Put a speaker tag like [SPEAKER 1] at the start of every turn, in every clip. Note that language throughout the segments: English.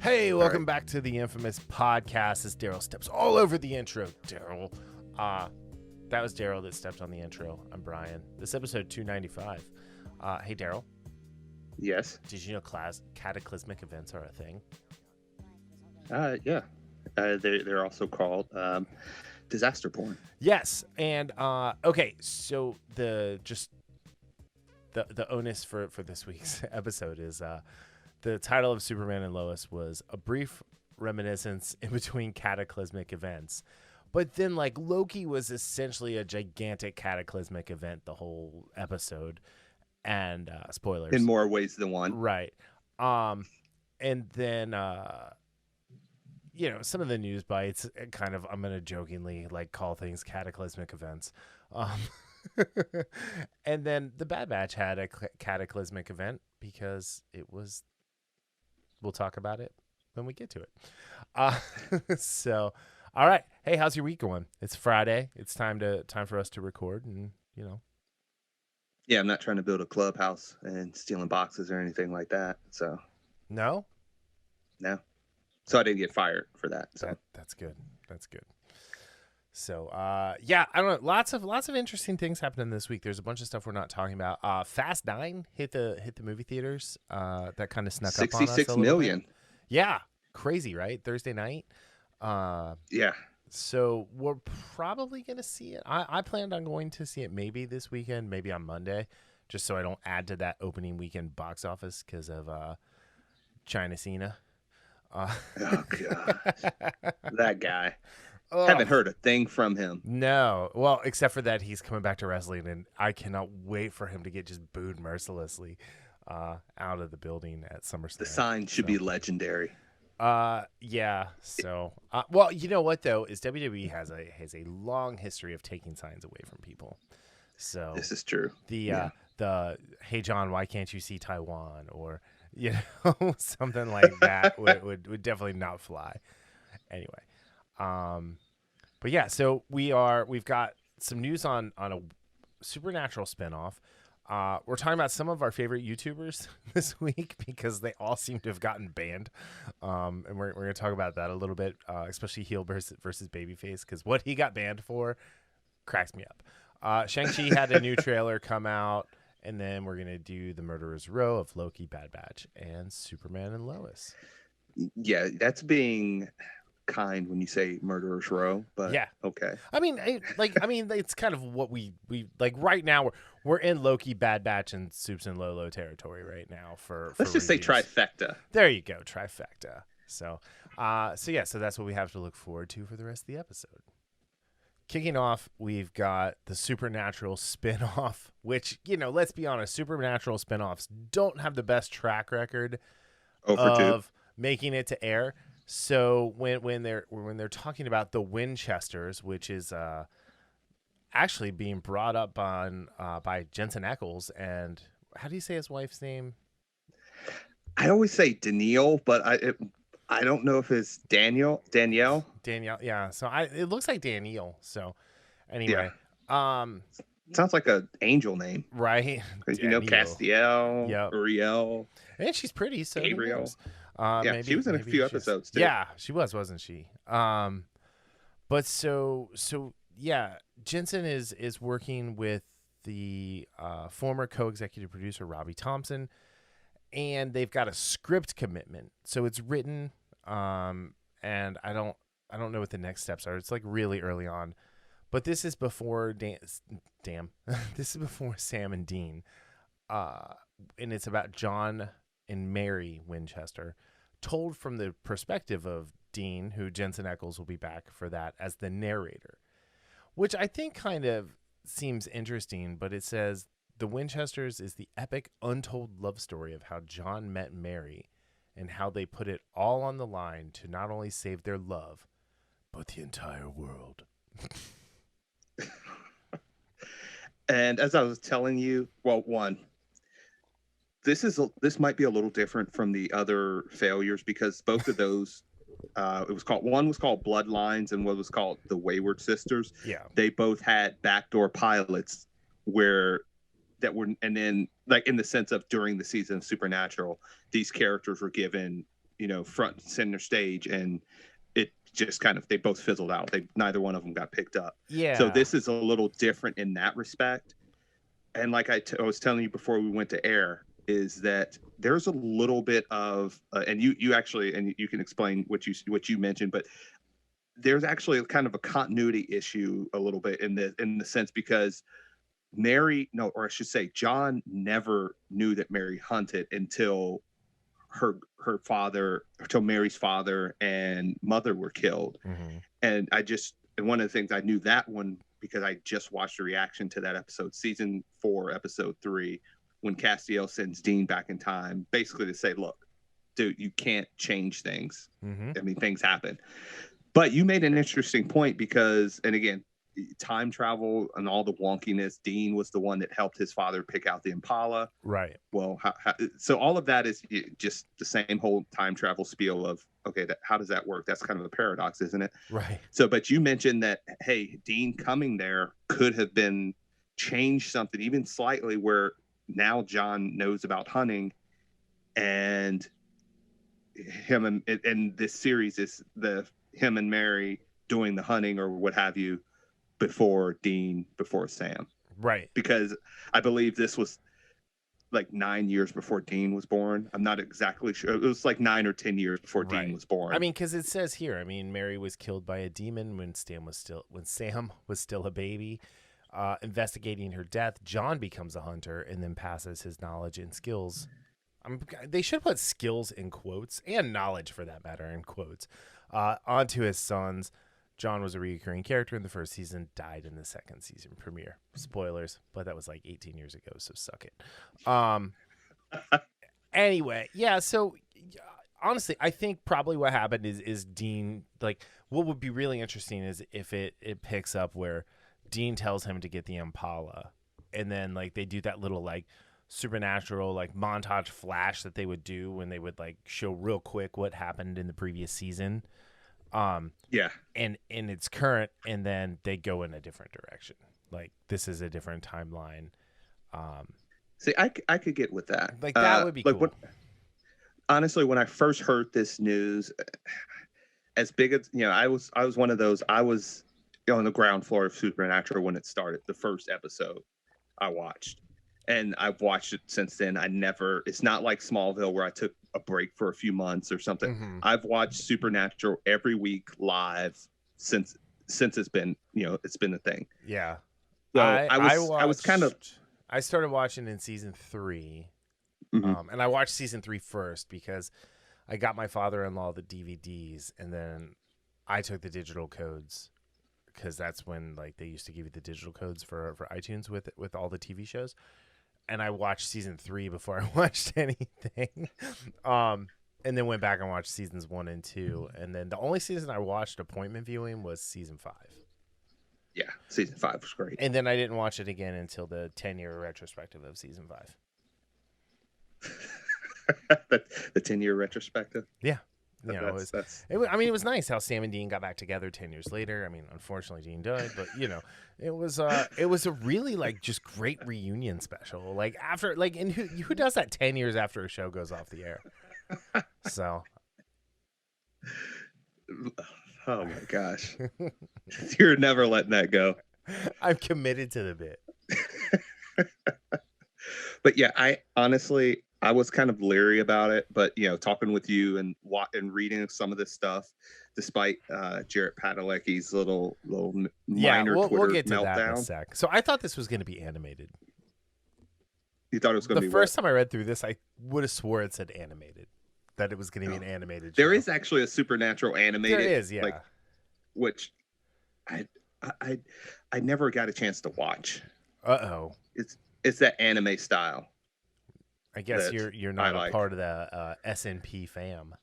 [SPEAKER 1] Hey, welcome back to the infamous podcast. As Darryl steps all over the intro. Darryl. That was Darryl that stepped on the intro. I'm Brian. This episode 295. Hey, Darryl.
[SPEAKER 2] Yes.
[SPEAKER 1] Did you know cataclysmic events are a thing?
[SPEAKER 2] Yeah. They're also called disaster porn.
[SPEAKER 1] Yes. And okay, so the onus for this week's episode is the title of Superman and Lois was a brief reminiscence in between cataclysmic events. But then, like, Loki was essentially a gigantic cataclysmic event the whole episode. And spoilers.
[SPEAKER 2] In more ways than one.
[SPEAKER 1] Right. And then, some of the news bites kind of, I'm going to jokingly, like, call things cataclysmic events. And then the Bad Batch had a cataclysmic event because it was... We'll talk about it when we get to it. So, all right. Hey, how's your week going? It's Friday. It's time for us to record, and
[SPEAKER 2] Yeah, I'm not trying to build a clubhouse and stealing boxes or anything like that. So.
[SPEAKER 1] No.
[SPEAKER 2] So I didn't get fired for that. So
[SPEAKER 1] that's good. That's good. So, yeah, I don't know. Lots of interesting things happening this week. There's a bunch of stuff we're not talking about. Fast 9 hit the movie theaters. That kind of snuck up on us.
[SPEAKER 2] 66 million.
[SPEAKER 1] Yeah, crazy, right? Thursday night.
[SPEAKER 2] Yeah.
[SPEAKER 1] So we're probably gonna see it. I planned on going to see it maybe this weekend, maybe on Monday, just so I don't add to that opening weekend box office because of China Cena.
[SPEAKER 2] Oh God, that guy.
[SPEAKER 1] Oh.
[SPEAKER 2] Haven't heard a thing from him.
[SPEAKER 1] No. Well, except for that he's coming back to wrestling, and I cannot wait for him to get just booed mercilessly out of the building at SummerSlam.
[SPEAKER 2] The sign should be legendary.
[SPEAKER 1] Yeah. So, well, you know what though is WWE has a long history of taking signs away from people. So
[SPEAKER 2] this is true.
[SPEAKER 1] The Hey John, why can't you see Taiwan, or something like that would definitely not fly. Anyway. But yeah, so we've got some news on a Supernatural spinoff. We're talking about some of our favorite YouTubers this week because they all seem to have gotten banned. And we're going to talk about that a little bit, especially heel versus Babyface, because what he got banned for cracks me up. Shang-Chi had a new trailer come out, and then we're going to do the Murderer's Row of Loki, Bad Batch, and Superman and Lois.
[SPEAKER 2] Yeah, that's being kind when you say Murderer's Row, but yeah, okay.
[SPEAKER 1] I mean, it's kind of what we like right now. We're in Loki, Bad Batch, and Supes and Lolo territory right now for
[SPEAKER 2] let's just
[SPEAKER 1] reviews.
[SPEAKER 2] Say trifecta.
[SPEAKER 1] There you go, trifecta. So that's what we have to look forward to for the rest of the episode. Kicking off, we've got the Supernatural spinoff, which, let's be honest, Supernatural spinoffs don't have the best track record of making it to air. So when they're talking about the Winchesters, which is actually being brought up on by Jensen Ackles, and how do you say his wife's name?
[SPEAKER 2] I always say Danielle, but I don't know if it's Danielle.
[SPEAKER 1] Yeah. So it looks like Danielle. So anyway,
[SPEAKER 2] sounds like an angel name,
[SPEAKER 1] right?
[SPEAKER 2] Castiel, Uriel,
[SPEAKER 1] and she's pretty. So
[SPEAKER 2] Gabriel. Maybe, she was in a few episodes too.
[SPEAKER 1] Yeah, she was, wasn't she? But so yeah, Jensen is working with the former co-executive producer Robbie Thompson, and they've got a script commitment. So it's written, and I don't know what the next steps are. It's like really early on, but this is before this is before Sam and Dean, and it's about John and Mary Winchester, told from the perspective of Dean, who Jensen Ackles will be back for that as the narrator, which I think kind of seems interesting. But it says the Winchesters is the epic untold love story of how John met Mary and how they put it all on the line to not only save their love, but the entire world.
[SPEAKER 2] And as I was telling you, well, this might be a little different from the other failures because both of those, one was called Bloodlines and one was called The Wayward Sisters.
[SPEAKER 1] Yeah,
[SPEAKER 2] they both had backdoor pilots and then like in the sense of during the season of Supernatural, these characters were given front and center stage, and it just kind of, they both fizzled out. Neither one of them got picked up.
[SPEAKER 1] Yeah.
[SPEAKER 2] So this is a little different in that respect. And like I was telling you before we went to air, is that there's a little bit of, and you actually, and you can explain what you mentioned, but there's actually kind of a continuity issue a little bit in the sense, because or I should say, John never knew that Mary hunted until until Mary's father and mother were killed.
[SPEAKER 1] Mm-hmm.
[SPEAKER 2] And one of the things I knew that one, because I just watched a reaction to that episode, season 4, episode 3, when Castiel sends Dean back in time, basically to say, look, dude, you can't change things.
[SPEAKER 1] Mm-hmm.
[SPEAKER 2] I mean, things happen. But you made an interesting point, because, and again, time travel and all the wonkiness, Dean was the one that helped his father pick out the Impala.
[SPEAKER 1] Right.
[SPEAKER 2] Well, so all of that is just the same whole time travel spiel of, okay, how does that work? That's kind of a paradox, isn't it?
[SPEAKER 1] Right.
[SPEAKER 2] So, but you mentioned that, hey, Dean coming there could have been changed something even slightly, where now John knows about hunting, and him and this series is him and Mary doing the hunting or what have you before Sam.
[SPEAKER 1] Right.
[SPEAKER 2] Because I believe this was like 9 years before Dean was born. I'm not exactly sure. It was like 9 or 10 years before Dean was born.
[SPEAKER 1] I mean, because it says here, I mean, Mary was killed by a demon when Sam was still a baby. Investigating her death, John becomes a hunter and then passes his knowledge and skills. They should put skills in quotes, and knowledge for that matter in quotes, onto his sons. John was a recurring character in the first season, died in the second season premiere. Spoilers, but that was like 18 years ago, so suck it. Anyway, yeah, so honestly, I think probably what happened is Dean, like, what would be really interesting is if it picks up where Dean tells him to get the Impala, and then like they do that little like supernatural like montage flash that they would do when they would like show real quick what happened in the previous season.
[SPEAKER 2] Yeah.
[SPEAKER 1] And it's current, and then they go in a different direction. Like, this is a different timeline.
[SPEAKER 2] See, I could get with that.
[SPEAKER 1] Like, that would be cool.
[SPEAKER 2] Honestly, when I first heard this news, as big as, I was one of those, I was on the ground floor of Supernatural when it started, the first episode I watched. And I've watched it since then. It's not like Smallville where I took a break for a few months or something.
[SPEAKER 1] Mm-hmm.
[SPEAKER 2] I've watched Supernatural every week live since it's been, it's been a thing.
[SPEAKER 1] Yeah.
[SPEAKER 2] So I
[SPEAKER 1] started watching in season 3.
[SPEAKER 2] Mm-hmm.
[SPEAKER 1] And I watched season 3 first because I got my father-in-law the DVDs, and then I took the digital codes, because that's when like they used to give you the digital codes for iTunes with all the TV shows. And I watched season 3 before I watched anything. And then went back and watched seasons 1 and 2. And then the only season I watched appointment viewing was season 5.
[SPEAKER 2] Yeah, season 5 was great.
[SPEAKER 1] And then I didn't watch it again until the 10-year retrospective of season 5.
[SPEAKER 2] The 10-year retrospective?
[SPEAKER 1] Yeah. It was nice how Sam and Dean got back together 10 years later. I mean, unfortunately, Dean died, but it was a really like just great reunion special. Like after like, and who does that 10 years after a show goes off the air? So,
[SPEAKER 2] oh my gosh, you're never letting that go.
[SPEAKER 1] I'm committed to the bit.
[SPEAKER 2] But yeah, I was kind of leery about it, but talking with you and reading some of this stuff, despite Jarrett Padalecki's little minor Twitter
[SPEAKER 1] we'll get to
[SPEAKER 2] meltdown.
[SPEAKER 1] that in a sec. So I thought this was going to be animated.
[SPEAKER 2] You thought it was going to be
[SPEAKER 1] the first time I read through this, I would have swore it said animated, that it was going to be an animated show.
[SPEAKER 2] There is actually a Supernatural animated.
[SPEAKER 1] There is, yeah.
[SPEAKER 2] Which I never got a chance to watch.
[SPEAKER 1] Uh-oh.
[SPEAKER 2] It's that anime style.
[SPEAKER 1] I guess you're not a part of the SNP fam.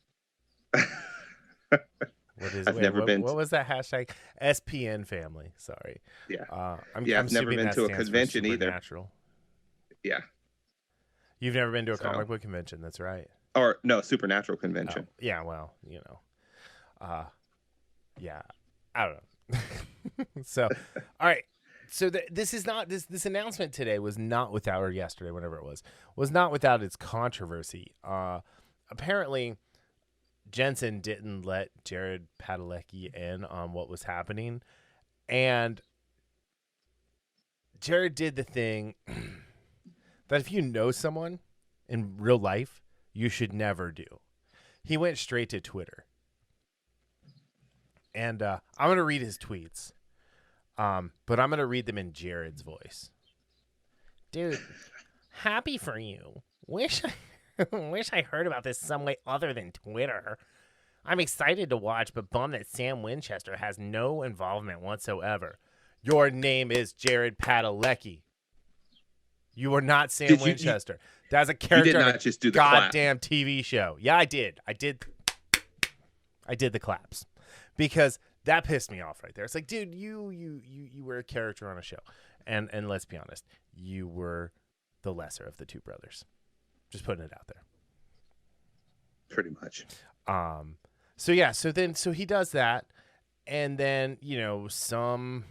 [SPEAKER 1] What was that hashtag? SPN family. Sorry.
[SPEAKER 2] Yeah.
[SPEAKER 1] I've
[SPEAKER 2] never been to a convention either. Yeah.
[SPEAKER 1] You've never been to a comic book convention. That's right.
[SPEAKER 2] Or no, Supernatural convention.
[SPEAKER 1] Oh, yeah. Well, yeah. I don't know. So, all right. So this is not this announcement today was not without, or yesterday, whatever it was not without its controversy. Apparently, Jensen didn't let Jared Padalecki in on what was happening, and Jared did the thing that if you know someone in real life, you should never do. He went straight to Twitter. And I'm going to read his tweets, but I'm going to read them in Jared's voice. Dude, happy for you. Wish I heard about this some way other than Twitter. I'm excited to watch, but bummed that Sam Winchester has no involvement whatsoever. Your name is Jared Padalecki. You are not Sam Winchester. That's a character
[SPEAKER 2] you did not
[SPEAKER 1] on
[SPEAKER 2] just do
[SPEAKER 1] a
[SPEAKER 2] the
[SPEAKER 1] goddamn TV show. Yeah, I did. I did the claps because that pissed me off right there. It's like, dude, you were a character on a show, and let's be honest, you were the lesser of the two brothers. Just putting it out there.
[SPEAKER 2] Pretty much.
[SPEAKER 1] So yeah. So he does that, and then some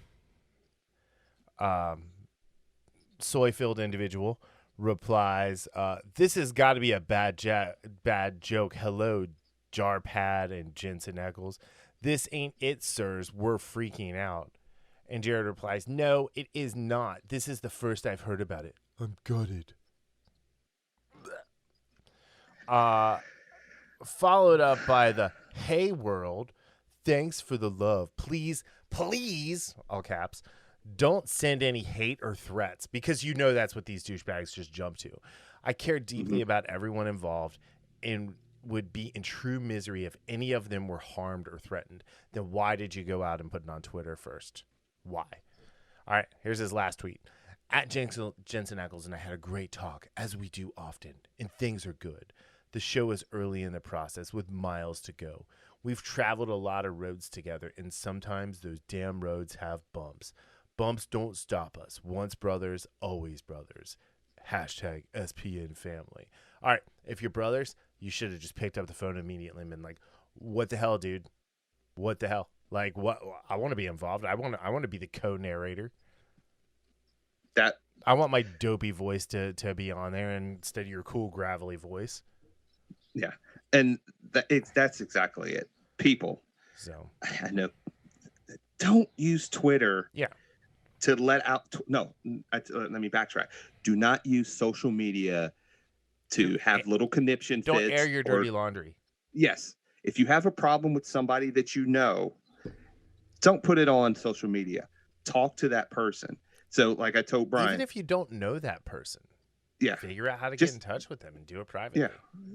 [SPEAKER 1] soy-filled individual replies, "This has got to be a bad joke. Hello, Jarpad and Jensen Eccles. This ain't it, sirs. We're freaking out." And Jared replies, "No, it is not. This is the first I've heard about it. I'm gutted." Followed up by the "Hey world, thanks for the love. Please, all caps, don't send any hate or threats," because that's what these douchebags just jump to. "I care deeply about everyone involved and would be in true misery if any of them were harmed or threatened. Then why did you go out and put it on Twitter first? Why?" All right, here's his last tweet. "At Jensen Eccles and I had a great talk, as we do often, and things are good. The show is early in the process with miles to go. We've traveled a lot of roads together, and sometimes those damn roads have bumps. Bumps don't stop us. Once brothers, always brothers. Hashtag SPN family." All right, if you're brothers, you should have just picked up the phone immediately and been like, "What the hell, dude? What the hell? Like, what? I want to be involved. I want to be the co-narrator. I want my dopey voice to be on there instead of your cool gravelly voice."
[SPEAKER 2] Yeah, and that's exactly it. People,
[SPEAKER 1] So
[SPEAKER 2] I know, don't use Twitter.
[SPEAKER 1] Yeah.
[SPEAKER 2] To let out. No, let me backtrack. Do not use social media to have little conniption
[SPEAKER 1] Don't
[SPEAKER 2] fits.
[SPEAKER 1] air your dirty laundry.
[SPEAKER 2] Yes, if you have a problem with somebody that don't put it on social media. Talk to that person. So, like I told Brian,
[SPEAKER 1] even if you don't know that person, figure out how to get in touch with them and do it privately.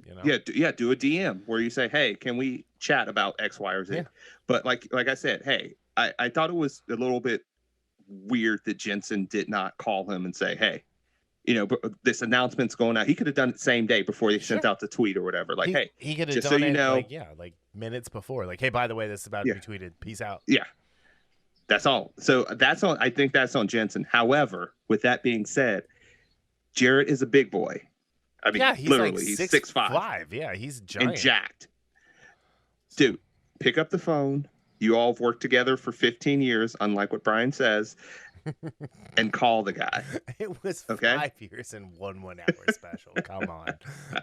[SPEAKER 2] Do a DM where you say, "Hey, can we chat about X, Y, or Z?"
[SPEAKER 1] Yeah.
[SPEAKER 2] But like I said, hey, I thought it was a little bit weird that Jensen did not call him and say, "Hey, this announcement's going out." He could have done it same day before they sent out the tweet or whatever. Like,
[SPEAKER 1] he could have
[SPEAKER 2] just
[SPEAKER 1] done
[SPEAKER 2] so you
[SPEAKER 1] it
[SPEAKER 2] know,
[SPEAKER 1] like minutes before. Like, "Hey, by the way, this is about to be tweeted. Peace out."
[SPEAKER 2] Yeah. That's all. So I think that's on Jensen. However, with that being said, Jared is a big boy. I mean,
[SPEAKER 1] he's
[SPEAKER 2] literally,
[SPEAKER 1] like
[SPEAKER 2] he's
[SPEAKER 1] 6'5". Yeah, he's giant.
[SPEAKER 2] And jacked. Dude, pick up the phone. You all have worked together for 15 years, unlike what Brian says, and call the guy.
[SPEAKER 1] It was 5 years and 1 hour special. Come on.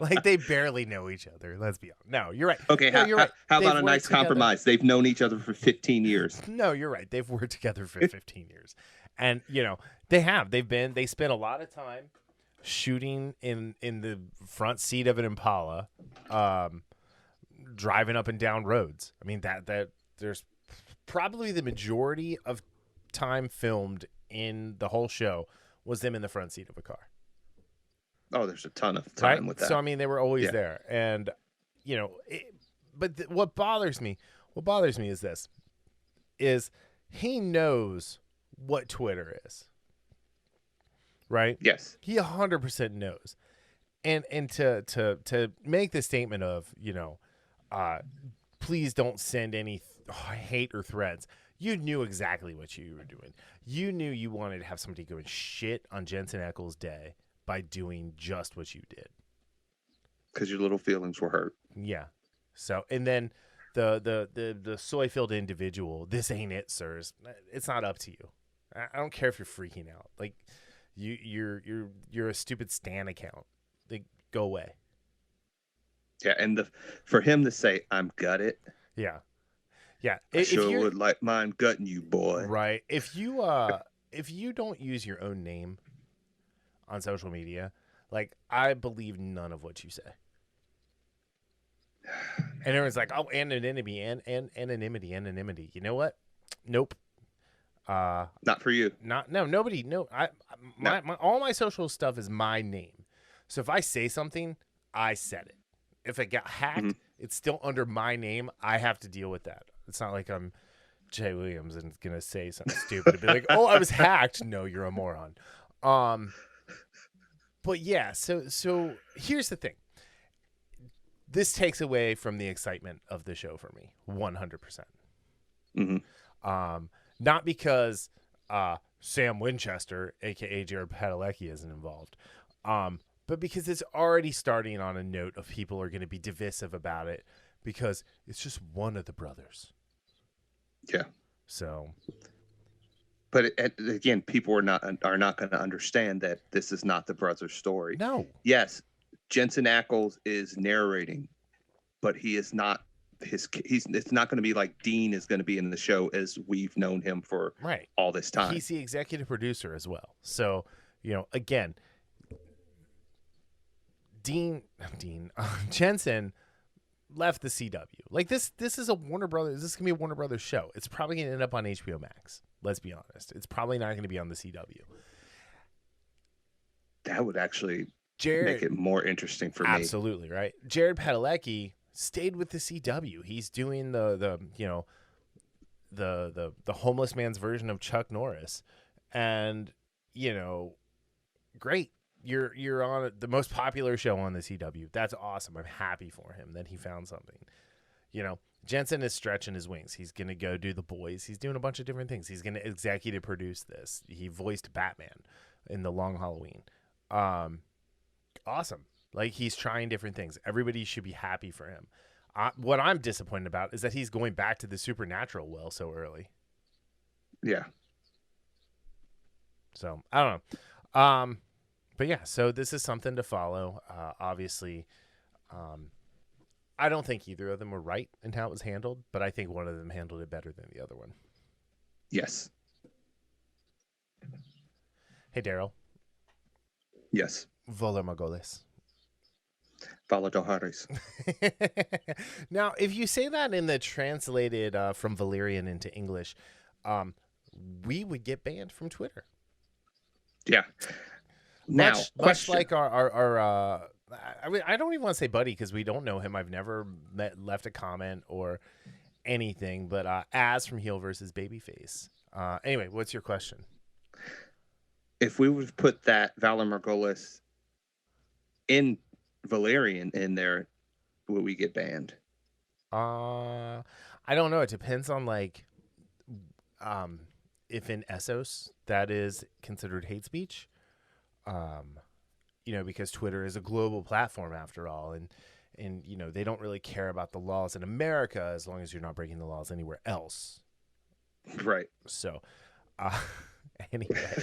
[SPEAKER 1] Like, they barely know each other. Let's be honest. No, you're right.
[SPEAKER 2] Okay,
[SPEAKER 1] no, you're right.
[SPEAKER 2] How about a nice compromise? They've known each other for 15 years.
[SPEAKER 1] No, you're right. They've worked together for 15 years. And, they have. They spent a lot of time shooting in the front seat of an Impala, driving up and down roads. I mean, that there's probably the majority of time filmed in the whole show was them in the front seat of a car.
[SPEAKER 2] Oh, there's a ton of time with that.
[SPEAKER 1] So I mean, they were always there, and what bothers me is this: is he knows what Twitter is, right?
[SPEAKER 2] Yes,
[SPEAKER 1] he 100% knows, and to make the statement of please don't send any hate or threats. You knew exactly what you were doing. You knew you wanted to have somebody go and shit on Jensen Eccles' day by doing just what you did.
[SPEAKER 2] Because your little feelings were hurt.
[SPEAKER 1] Yeah. So, and then the soy-filled individual, "This ain't it, sirs." It's not up to you. I don't care if you're freaking out. Like, you're a stupid Stan account. Like, go away.
[SPEAKER 2] Yeah, and for him to say, "I'm gutted,"
[SPEAKER 1] Yeah. Yeah.
[SPEAKER 2] I
[SPEAKER 1] If
[SPEAKER 2] sure
[SPEAKER 1] you're
[SPEAKER 2] would like mine gutting you, boy.
[SPEAKER 1] right, if you don't use your own name on social media, like I believe none of what you say. And everyone's like, "Oh, anonymity and anonymity." You know what? Nope.
[SPEAKER 2] Not for you.
[SPEAKER 1] Nobody. No,
[SPEAKER 2] No.
[SPEAKER 1] my all my social stuff is my name. So if I say something, I said it. If it got hacked, it's still under my name. I have to deal with that. It's not like I'm Jay Williams and gonna say something stupid and be like, "Oh, I was hacked." No, you're a moron. But yeah. So here's the thing. This takes away from the excitement of the show for me, 100%. Not because Sam Winchester, aka Jared Padalecki, isn't involved, but because it's already starting on a note of people are going to be divisive about it because it's just one of the brothers.
[SPEAKER 2] Yeah.
[SPEAKER 1] So,
[SPEAKER 2] but again, people are not going to understand that this is not the brothers' story.
[SPEAKER 1] No.
[SPEAKER 2] Yes, Jensen Ackles is narrating, but he is not. It's not going to be like Dean is going to be in the show as we've known him for all this time.
[SPEAKER 1] He's the executive producer as well. So, again, Jensen left the CW. Like this is a Warner Brothers. This is gonna be a Warner Brothers show. It's probably gonna end up on HBO Max. Let's be honest. It's probably not gonna be on the CW.
[SPEAKER 2] That would actually make it more interesting for me.
[SPEAKER 1] Absolutely right. Jared Padalecki stayed with the CW. He's doing the homeless man's version of Chuck Norris, and great. You're on the most popular show on the CW. That's awesome. I'm happy for him that he found something. Jensen is stretching his wings. He's gonna go do The Boys. He's doing a bunch of different things. He's gonna executive produce this. He voiced Batman in The Long Halloween. Awesome. Like he's trying different things. Everybody should be happy for him. What I'm disappointed about is that he's going back to the supernatural well so early.
[SPEAKER 2] Yeah.
[SPEAKER 1] So I don't know. But yeah, so this is something to follow. Obviously, I don't think either of them were right in how it was handled, but I think one of them handled it better than the other one.
[SPEAKER 2] Yes.
[SPEAKER 1] Hey, Darryl.
[SPEAKER 2] Yes.
[SPEAKER 1] Volamagoles.
[SPEAKER 2] Valadohares.
[SPEAKER 1] Now, if you say that in the translated from Valyrian into English, we would get banned from Twitter.
[SPEAKER 2] Yeah. Now,
[SPEAKER 1] much like our I don't even want to say buddy because we don't know him. I've never left a comment or anything, but Az from Heel versus Babyface. Anyway, what's your question?
[SPEAKER 2] If we would put that Valar Morghulis in Valyrian in there, would we get banned?
[SPEAKER 1] I don't know. It depends on if in Essos that is considered hate speech. Because Twitter is a global platform after all, and they don't really care about the laws in America as long as you're not breaking the laws anywhere else.
[SPEAKER 2] Right.
[SPEAKER 1] So, anyway,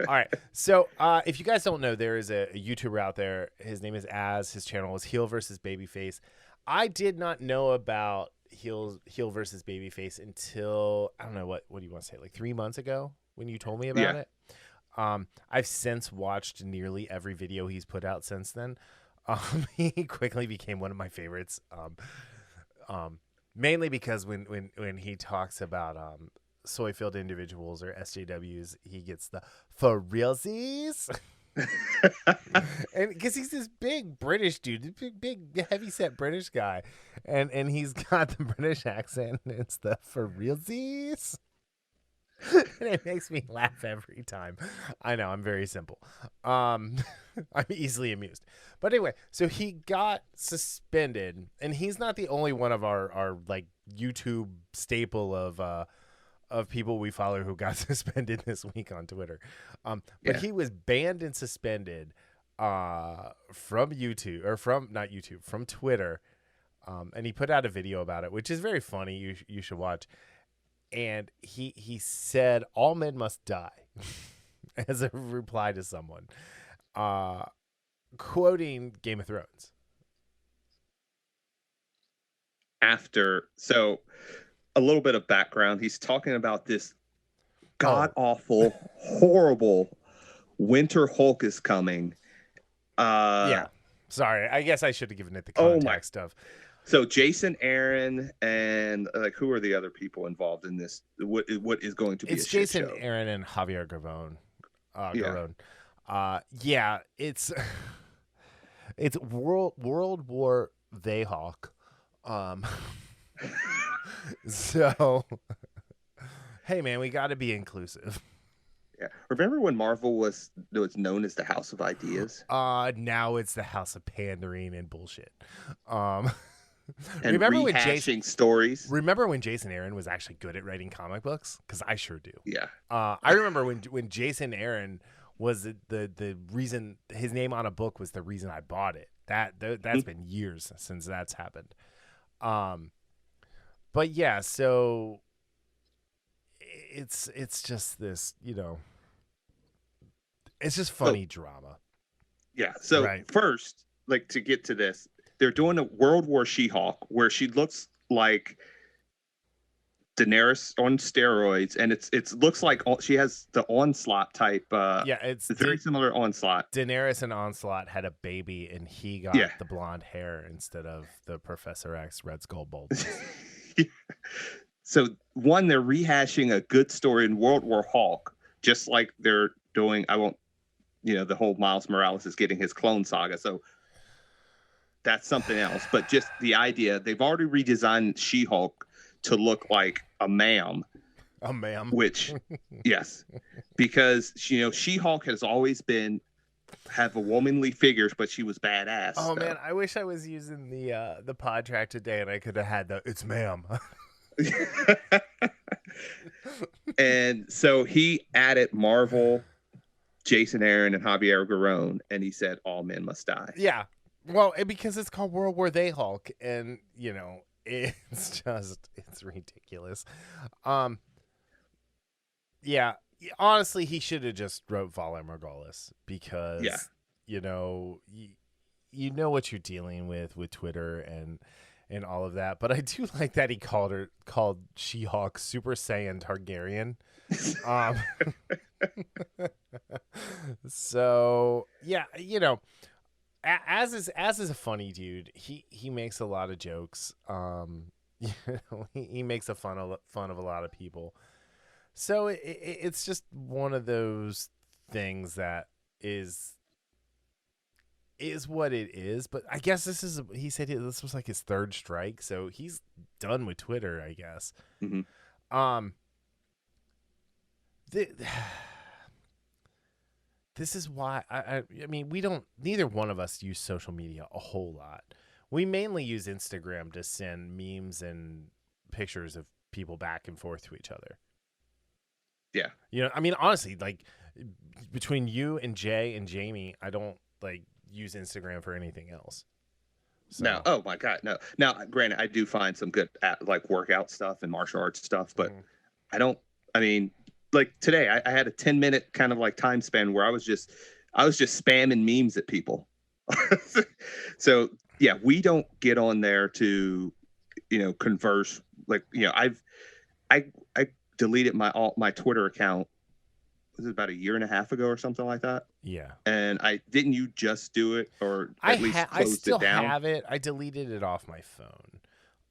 [SPEAKER 1] all right. So, if you guys don't know, there is a YouTuber out there. His name is Az. His channel is Heel versus Babyface. I did not know about Heel versus Babyface until I don't know what do you want to say, like 3 months ago when you told me about it. I've since watched nearly every video he's put out since then. He quickly became one of my favorites. Mainly because when he talks about soy-filled individuals or SJWs, he gets the for realsies. And because he's this big British dude, big heavy-set British guy, and he's got the British accent, and it's the for realsies. And it makes me laugh every time. I know, I'm very simple. I'm easily amused. But anyway, so he got suspended, and he's not the only one of our like YouTube staple of people we follow who got suspended this week on Twitter. But he was banned and suspended from YouTube, or from not YouTube, from Twitter. And he put out a video about it, which is very funny. You should watch. And he said all men must die as a reply to someone, quoting Game of Thrones.
[SPEAKER 2] after. So a little bit of background. He's talking about this god awful, horrible Winter Hulk is coming.
[SPEAKER 1] Yeah. Sorry, I guess I should have given it the context of.
[SPEAKER 2] So Jason Aaron and like who are the other people involved in this? What is going to be?
[SPEAKER 1] It's
[SPEAKER 2] a shit
[SPEAKER 1] Jason
[SPEAKER 2] show?
[SPEAKER 1] Aaron and Javier Garrón.
[SPEAKER 2] Yeah.
[SPEAKER 1] Yeah, it's it's World War they Hawk. So hey man, we got to be inclusive.
[SPEAKER 2] Yeah. Remember when Marvel was known as the House of Ideas?
[SPEAKER 1] Now it's the House of Pandering and bullshit.
[SPEAKER 2] And
[SPEAKER 1] remember
[SPEAKER 2] rehashing
[SPEAKER 1] when Jason
[SPEAKER 2] stories?
[SPEAKER 1] Remember when Jason Aaron was actually good at writing comic books? Because I sure do.
[SPEAKER 2] Yeah.
[SPEAKER 1] I remember when Jason Aaron was the reason his name on a book was the reason I bought it. That's been years since that's happened. But yeah, so it's just this, it's just funny drama.
[SPEAKER 2] Yeah. So first, like to get to this, they're doing a World War She-Hulk where she looks like Daenerys on steroids, and it looks like she has the Onslaught type. It's very similar Onslaught.
[SPEAKER 1] Daenerys and Onslaught had a baby, and he got the blonde hair instead of the Professor X Red Skull bulb.
[SPEAKER 2] So one, they're rehashing a good story in World War Hulk, just like they're doing. I won't, the whole Miles Morales is getting his clone saga. So that's something else. But just the idea, they've already redesigned She-Hulk to look like a ma'am.
[SPEAKER 1] A ma'am.
[SPEAKER 2] Which, yes, because She-Hulk has always have a womanly figure, but she was badass.
[SPEAKER 1] Oh man, I wish I was using the pod track today, and I could have had it's ma'am.
[SPEAKER 2] And so he added Marvel, Jason Aaron, and Javier Garrón, and he said all men must die.
[SPEAKER 1] Yeah, well, because it's called World War They Hulk, and it's ridiculous. Yeah, honestly, he should have just wrote Valar Morghulis because you know what you're dealing with Twitter and all of that. But I do like that he called She-Hulk Super Saiyan Targaryen. So yeah, as is a funny dude, he makes a lot of jokes. He makes fun of a lot of people. So it's just one of those things that is what it is. But I guess he said this was like his third strike, so he's done with Twitter, I guess.
[SPEAKER 2] Mm-hmm.
[SPEAKER 1] This is why I mean, neither one of us use social media a whole lot. We mainly use Instagram to send memes and pictures of people back and forth to each other.
[SPEAKER 2] Yeah.
[SPEAKER 1] I mean, honestly, like between you and Jay and Jamie, I don't use Instagram for anything else. So.
[SPEAKER 2] No, oh my God, no. Now, granted, I do find some good workout stuff and martial arts stuff, but I mean, like today, I had a 10-minute kind of time span where I was just spamming memes at people. So yeah, we don't get on there to, converse. I deleted my Twitter account. Was it about a year and a half ago or something like that?
[SPEAKER 1] Yeah.
[SPEAKER 2] And didn't you just do it, or at least closed it down?
[SPEAKER 1] I still have it. I deleted it off my phone.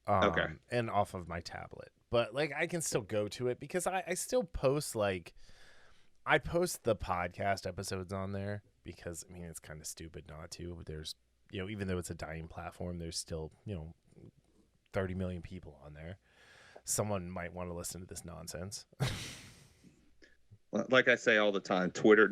[SPEAKER 2] Okay.
[SPEAKER 1] And off of my tablet. But I can still go to it because I still post I post the podcast episodes on there because I mean it's kind of stupid not to. There's even though it's a dying platform, there's still 30 million people on there. Someone might want to listen to this nonsense.
[SPEAKER 2] Well, like I say all the time, Twitter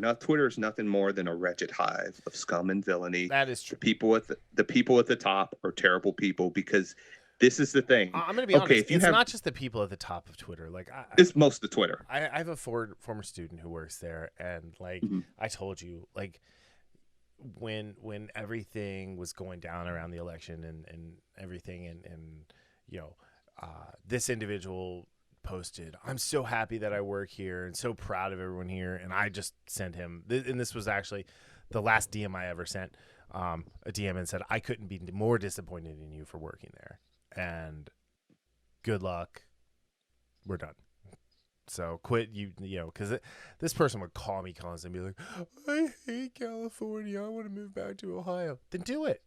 [SPEAKER 2] is nothing more than a wretched hive of scum and villainy.
[SPEAKER 1] That is true.
[SPEAKER 2] The people at the top are terrible people because this is the thing.
[SPEAKER 1] I'm going to be honest. It's not just the people at the top of Twitter.
[SPEAKER 2] It's most of Twitter.
[SPEAKER 1] I have a former student who works there, and I told you, when everything was going down around the election and everything, and this individual posted, I'm so happy that I work here and so proud of everyone here, and I just sent him, and this was actually the last DM I ever sent, a DM and said I couldn't be more disappointed in you for working there. and good luck. We're done. So quit, you know, because this person would call me constantly and be like, I hate California. I want to move back to Ohio. Then do it.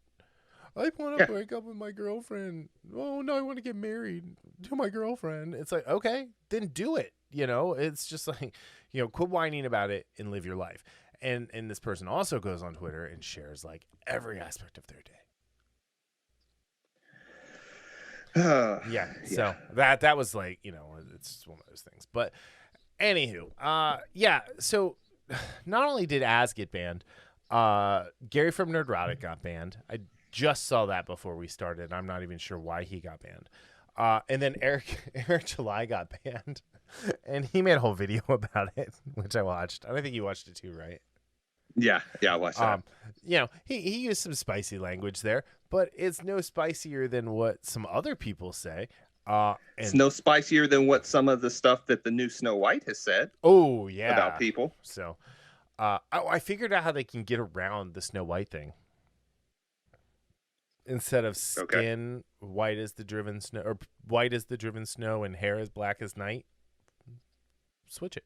[SPEAKER 1] I want to break up with my girlfriend. Oh, no, I want to get married to my girlfriend. It's like, okay, then do it. You know, it's just like, you know, quit whining about it and live your life. And this person also goes on Twitter and shares like every aspect of their day. Yeah. So that was like, you know, it's one of those things. But anywho, yeah. So not only did Az get banned, Gary from Nerdrotic got banned. I just saw that before we started. I'm not even sure why he got banned. And then Eric July got banned, and he made a whole video about it, which I watched. I think you watched it too, right?
[SPEAKER 2] Yeah, I watched that.
[SPEAKER 1] You know, he used some spicy language there, but it's no spicier than what some other people say. And
[SPEAKER 2] it's no spicier than what some of the stuff that the new Snow White has said.
[SPEAKER 1] Oh yeah,
[SPEAKER 2] about people.
[SPEAKER 1] So, I figured out how they can get around the Snow White thing. Instead of skin white as the driven snow, or white as the driven snow, and hair as black as night, switch it.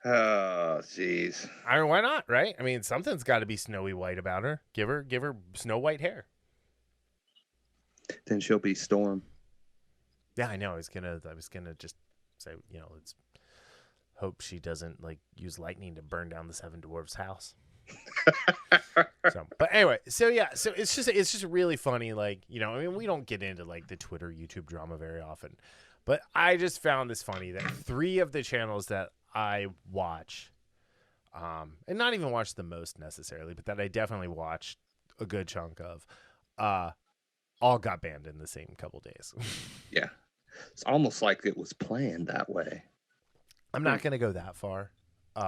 [SPEAKER 2] Oh, jeez.
[SPEAKER 1] I mean, why not, right? I mean, something's got to be snowy white about her. Give her snow white hair.
[SPEAKER 2] Then she'll be Storm.
[SPEAKER 1] Yeah, I know. I was gonna just say, you know, let's hope she doesn't like use lightning to burn down the Seven Dwarfs' house. But anyway, so it's just really funny. Like, you know, I mean, we don't get into like the Twitter, YouTube drama very often, but I just found this funny that 3 of the channels that I watch, and not even watch the most necessarily, but that I definitely watched a good chunk of, all got banned in the same couple days.
[SPEAKER 2] Yeah, it's almost like it was planned that way.
[SPEAKER 1] I'm not gonna go that far.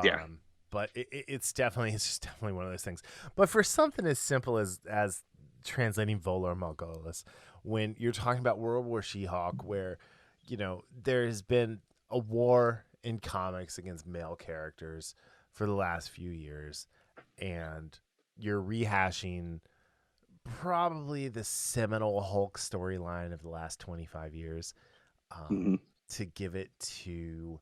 [SPEAKER 2] Yeah.
[SPEAKER 1] But it's just definitely one of those things. But for something as simple as translating Volar Margolis, when you're talking about World War She-Hulk, where, you know, there's been a war in comics against male characters for the last few years, and you're rehashing probably the seminal Hulk storyline of the last 25 years, to give it to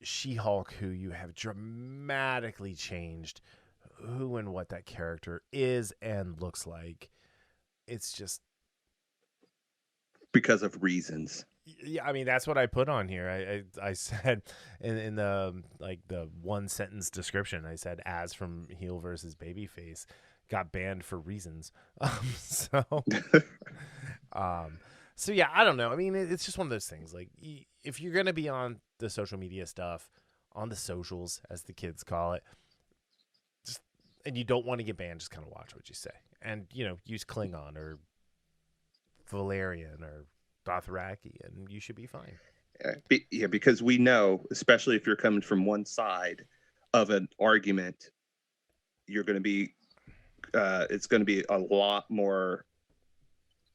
[SPEAKER 1] She-Hulk, who you have dramatically changed who and what that character is and looks like. It's just
[SPEAKER 2] because of reasons.
[SPEAKER 1] Yeah, I mean, that's what I put on here. I said in the like the one sentence description, I said Az from Heel versus Babyface got banned for reasons. So yeah, I don't know. I mean, it's just one of those things. Like, if you're gonna be on the social media stuff, on the socials, as the kids call it, and you don't want to get banned, just kind of watch what you say, and, you know, use Klingon or Valerian or Dothraki, and you should be fine.
[SPEAKER 2] Yeah, because we know, especially if you're coming from one side of an argument, you're going to be, it's going to be a lot more.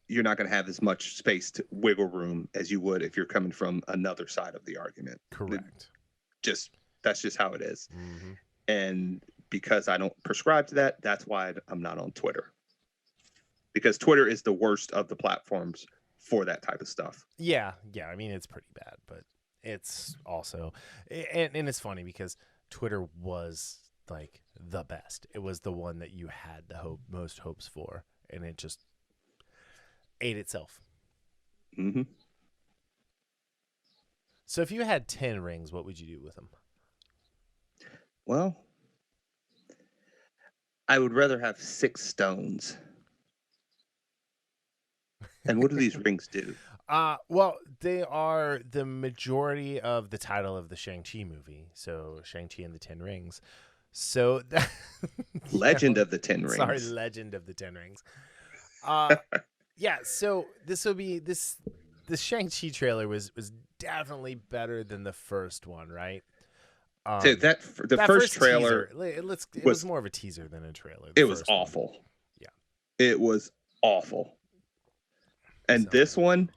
[SPEAKER 2] You're not going to have as much space to wiggle room as you would if you're coming from another side of the argument.
[SPEAKER 1] Correct.
[SPEAKER 2] That's just how it is.
[SPEAKER 1] Mm-hmm.
[SPEAKER 2] And because I don't prescribe to that, that's why I'm not on Twitter. Because Twitter is the worst of the platforms for that type of stuff.
[SPEAKER 1] Yeah. I mean, it's pretty bad, but it's also, and it's funny because Twitter was like the best. It was the one that you had the most hopes for, and it just ate itself.
[SPEAKER 2] Mm-hmm.
[SPEAKER 1] So if you had 10 rings, what would you do with them?
[SPEAKER 2] Well, I would rather have 6 stones. And what do these rings do?
[SPEAKER 1] Well, they are the majority of the title of the Shang-Chi movie. So Shang-Chi and the 10 Rings. So
[SPEAKER 2] Legend of the 10 Rings.
[SPEAKER 1] Sorry, Legend of the 10 Rings. Yeah, so this will be the Shang-Chi trailer was definitely better than the first one, right?
[SPEAKER 2] So the first trailer
[SPEAKER 1] teaser, it was more of a teaser than a trailer.
[SPEAKER 2] It was awful.
[SPEAKER 1] One. Yeah.
[SPEAKER 2] It was awful. And this one,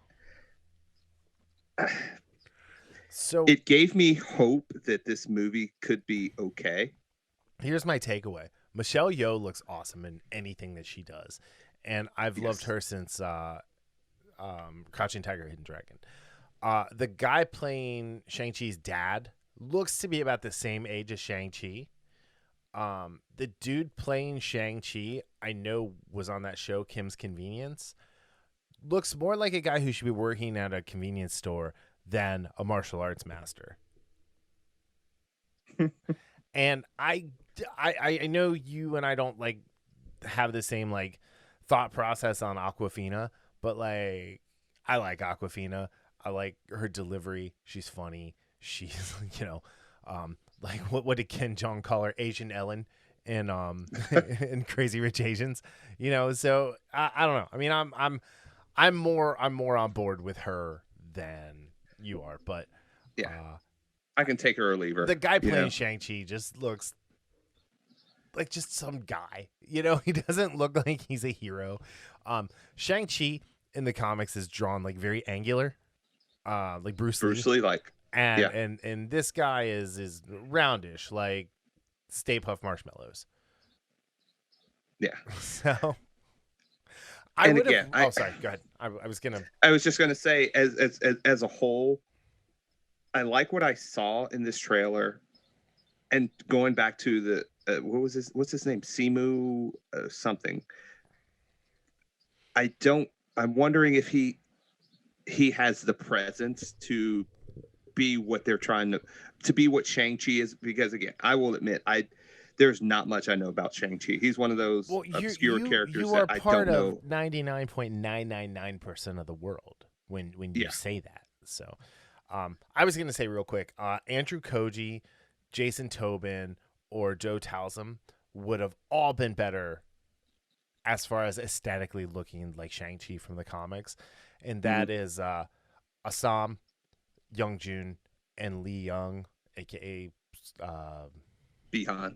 [SPEAKER 1] so
[SPEAKER 2] it gave me hope that this movie could be okay.
[SPEAKER 1] Here's my takeaway. Michelle Yeoh looks awesome in anything that she does. and I've loved
[SPEAKER 2] Yes.
[SPEAKER 1] her since Crouching Tiger, Hidden Dragon. The guy playing Shang-Chi's dad looks to be about the same age as Shang-Chi. The dude playing Shang-Chi, I know was on that show, Kim's Convenience, looks more like a guy who should be working at a convenience store than a martial arts master. And I know you and I don't like have the same like thought process on Aquafina, but like I like Aquafina. I like her delivery. She's funny. She's like what did Ken Jeong call her? Asian Ellen in in Crazy Rich Asians. So I don't know. I mean I'm more on board with her than you are, but
[SPEAKER 2] Yeah. I can take her or leave her.
[SPEAKER 1] the guy playing Shang-Chi just looks like just some guy. He doesn't look like he's a hero. Shang-Chi in the comics is drawn like very angular, like Bruce Lee.
[SPEAKER 2] Like,
[SPEAKER 1] and this guy is roundish, like Stay Puft Marshmallows.
[SPEAKER 2] Yeah.
[SPEAKER 1] So sorry, go ahead. I was just
[SPEAKER 2] gonna say, as a whole, I like what I saw in this trailer, and going back to the what's his name, Simu something. I'm wondering if he has the presence to be what they're trying to be, what Shang-Chi is, because again, I will admit, there's not much I know about Shang-Chi. He's one of those obscure characters that I don't know.
[SPEAKER 1] You are part of 99.999% of the world when you say that. So I was going to say real quick, Andrew Koji, Jason Tobin, or Joe Talzum would have all been better as far as aesthetically looking like Shang-Chi from the comics. And that is Assam, Young-Jun, and Lee Young, a.k.a.
[SPEAKER 2] Bihan.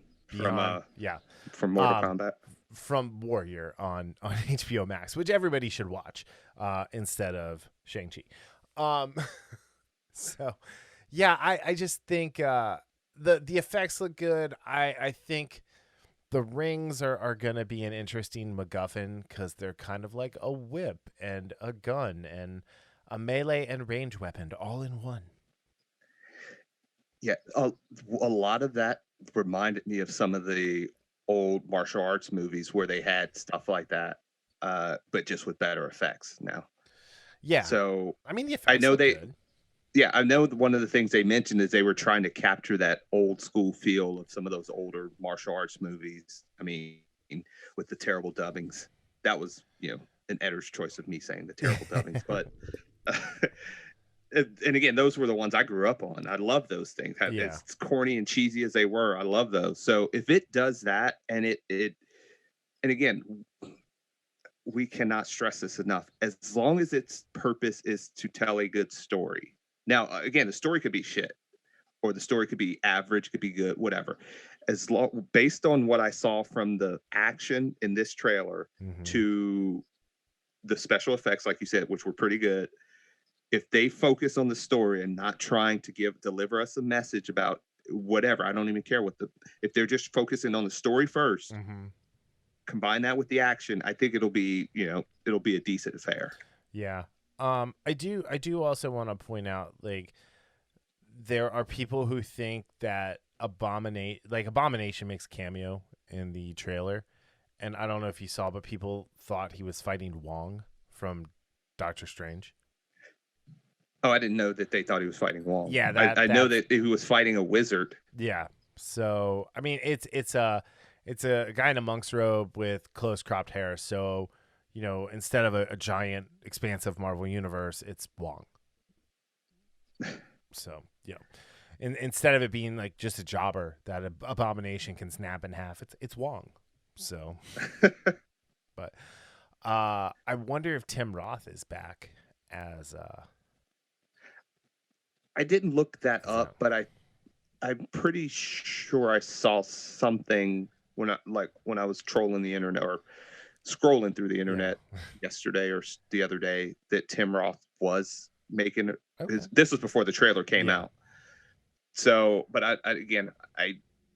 [SPEAKER 2] From Mortal Kombat,
[SPEAKER 1] from Warrior on HBO Max, which everybody should watch instead of Shang-Chi. So yeah, I just think the effects look good. I think the rings are gonna be an interesting MacGuffin because they're kind of like a whip and a gun and a melee and range weapon all in one.
[SPEAKER 2] Yeah, a lot of that reminded me of some of the old martial arts movies where they had stuff like that, but just with better effects now.
[SPEAKER 1] Yeah.
[SPEAKER 2] So
[SPEAKER 1] I mean, the effects
[SPEAKER 2] I know
[SPEAKER 1] good.
[SPEAKER 2] Yeah, I know one of the things they mentioned is they were trying to capture that old school feel of some of those older martial arts movies. I mean, with the terrible dubbings. That was, an editor's choice of me saying the terrible dubbings, but. And again, those were the ones I grew up on. I love those things. As corny and cheesy as they were, I love those. So if it does that, and and again, we cannot stress this enough, as long as its purpose is to tell a good story. Now, again, the story could be shit, or the story could be average, could be good, whatever. Based on what I saw from the action in this trailer to the special effects, like you said, which were pretty good. If they focus on the story and not trying to deliver us a message about whatever, I don't even care if they're just focusing on the story first, combine that with the action, I think it'll be a decent affair.
[SPEAKER 1] Yeah. I do also want to point out, like, there are people who think that Abomination makes a cameo in the trailer, and I don't know if you saw, but people thought he was fighting Wong from Doctor Strange.
[SPEAKER 2] Oh, I didn't know that they thought he was fighting Wong.
[SPEAKER 1] Yeah,
[SPEAKER 2] I know that he was fighting a wizard.
[SPEAKER 1] Yeah. So I mean, it's a guy in a monk's robe with close cropped hair. So instead of a giant, expansive Marvel universe, it's Wong. So instead of it being like just a jobber that Abomination can snap in half, it's Wong. So, but I wonder if Tim Roth is back as.
[SPEAKER 2] I didn't look that up, but I'm pretty sure I saw something when I was trolling the internet or scrolling through the internet yesterday or the other day that Tim Roth was making it. Okay. This was before the trailer came out. So, but I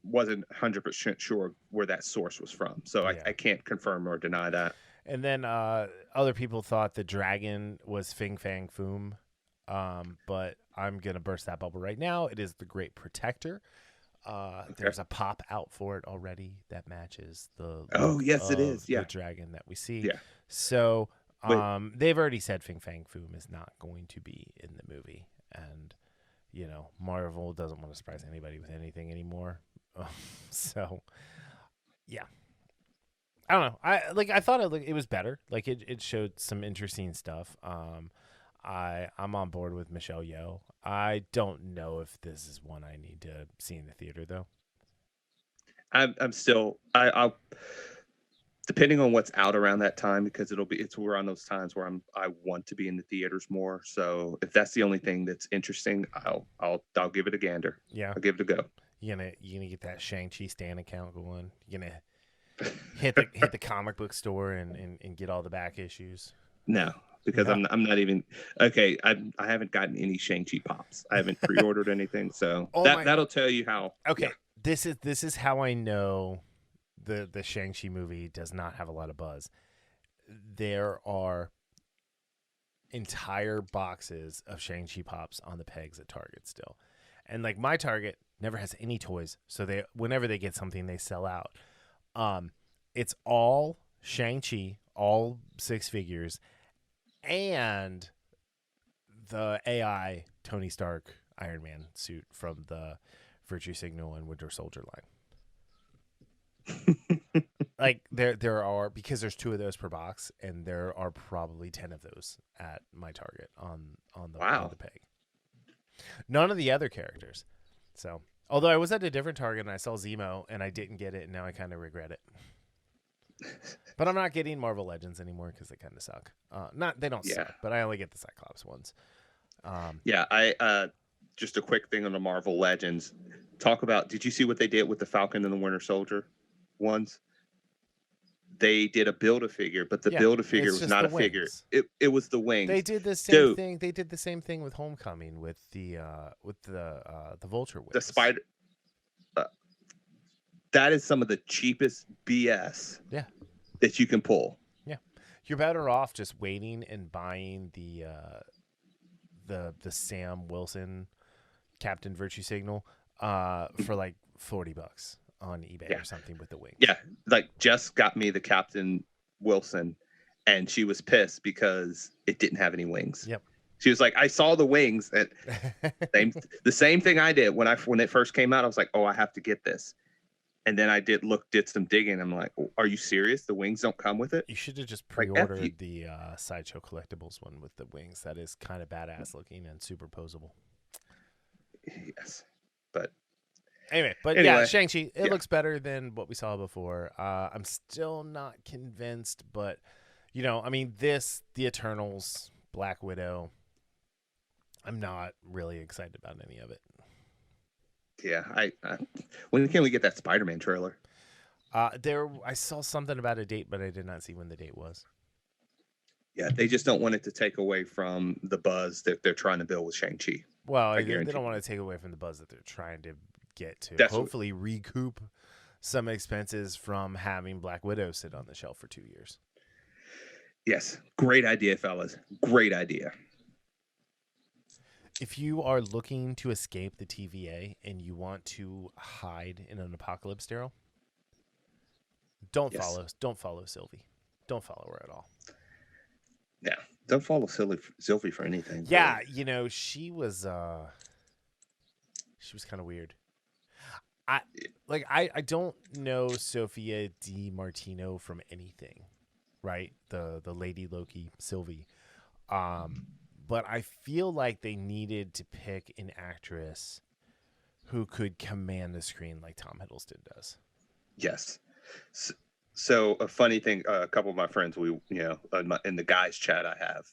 [SPEAKER 2] wasn't 100% sure where that source was from. So I can't confirm or deny that.
[SPEAKER 1] And then other people thought the dragon was Fing Fang Foom. But I'm going to burst that bubble right now. It is the Great Protector. There's a pop out for it already that matches the look
[SPEAKER 2] yes, it
[SPEAKER 1] of
[SPEAKER 2] is. Yeah.
[SPEAKER 1] the dragon that we see.
[SPEAKER 2] Yeah.
[SPEAKER 1] So
[SPEAKER 2] Wait.
[SPEAKER 1] they've already said Fing Fang Foom is not going to be in the movie. And, Marvel doesn't want to surprise anybody with anything anymore. So, yeah. I don't know. I thought it was better. Like it showed some interesting stuff. I'm on board with Michelle Yeoh. I don't know if this is one I need to see in the theater though.
[SPEAKER 2] I'm still I'll depending on what's out around that time, because we're on those times where I want to be in the theaters more. So if that's the only thing that's interesting, I'll give it a gander.
[SPEAKER 1] Yeah,
[SPEAKER 2] I'll give it a go.
[SPEAKER 1] You gonna get that Shang-Chi Stan account going. You gonna hit the comic book store and get all the back issues.
[SPEAKER 2] No, because I'm not even okay. I haven't gotten any Shang-Chi pops. I haven't pre-ordered anything, so that'll tell you how.
[SPEAKER 1] Okay, yeah. This is how I know the Shang-Chi movie does not have a lot of buzz. There are entire boxes of Shang-Chi pops on the pegs at Target still, and like my Target never has any toys, so whenever they get something they sell out. It's all Shang-Chi, all 6 figures. And the AI Tony Stark Iron Man suit from the Virtue Signal and Winter Soldier line. Like there are, because there's 2 of those per box, and there are probably 10 of those at my Target on the peg. None of the other characters. So, although I was at a different Target and I saw Zemo and I didn't get it, and now I kind of regret it. But I'm not getting Marvel Legends anymore because they kind of suck. They don't suck, but I only get the Cyclops ones.
[SPEAKER 2] I just a quick thing on the Marvel Legends. Did you see what they did with the Falcon and the Winter Soldier ones? They did a Build-A-Figure, but the Build-A-Figure was not a figure. It was the wings.
[SPEAKER 1] They did the same thing. They did the same thing with Homecoming with the Vulture wings.
[SPEAKER 2] The spider. That is some of the cheapest BS that you can pull.
[SPEAKER 1] Yeah. You're better off just waiting and buying the Sam Wilson Captain Virtue Signal for like $40 on eBay or something with the wings.
[SPEAKER 2] Yeah. Like Jess got me the Captain Wilson and she was pissed because it didn't have any wings.
[SPEAKER 1] Yep.
[SPEAKER 2] She was like, I saw the wings. And the same thing I did when it first came out. I was like, oh, I have to get this. And then I did some digging. I'm like, oh, are you serious? The wings don't come with it?
[SPEAKER 1] You should have just pre-ordered the Sideshow Collectibles one with the wings. That is kind of badass looking and superposable.
[SPEAKER 2] Yes. But
[SPEAKER 1] anyway, yeah, Shang-Chi, it looks better than what we saw before. I'm still not convinced, but, the Eternals, Black Widow, I'm not really excited about any of it.
[SPEAKER 2] Yeah, when can we get that Spider-Man trailer?
[SPEAKER 1] I saw something about a date, but I did not see when the date was.
[SPEAKER 2] Yeah, they just don't want it to take away from the buzz that they're trying to build with Shang-Chi.
[SPEAKER 1] Well, they don't want to take away from the buzz that they're trying to get to. Hopefully recoup some expenses from having Black Widow sit on the shelf for 2 years.
[SPEAKER 2] Yes, great idea, fellas. Great idea.
[SPEAKER 1] If you are looking to escape the TVA and you want to hide in an apocalypse, Darryl, don't follow Sylvie. Don't follow her at all.
[SPEAKER 2] Yeah, don't follow Sylvie for anything.
[SPEAKER 1] Yeah, she was kind of weird. I don't know Sophia Di from anything, right? The Lady Loki Sylvie. But I feel like they needed to pick an actress who could command the screen like Tom Hiddleston does.
[SPEAKER 2] Yes. So a funny thing, a couple of my friends, in the guys chat I have,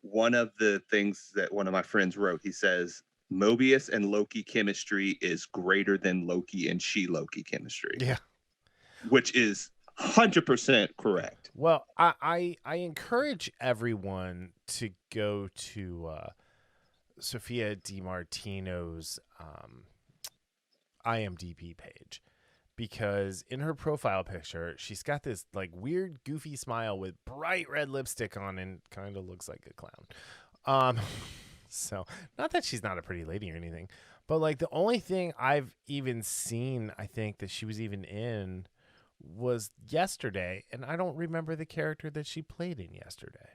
[SPEAKER 2] one of the things that one of my friends wrote, he says, Mobius and Loki chemistry is greater than Loki and She-Loki chemistry.
[SPEAKER 1] Yeah.
[SPEAKER 2] Which is 100% correct.
[SPEAKER 1] Well, I encourage everyone to go to Sophia Di Martino's IMDb page, because in her profile picture, she's got this like weird, goofy smile with bright red lipstick on and kind of looks like a clown. So not that she's not a pretty lady or anything, but like the only thing I've even seen, I think that she was even in was Yesterday. And I don't remember the character that she played in Yesterday.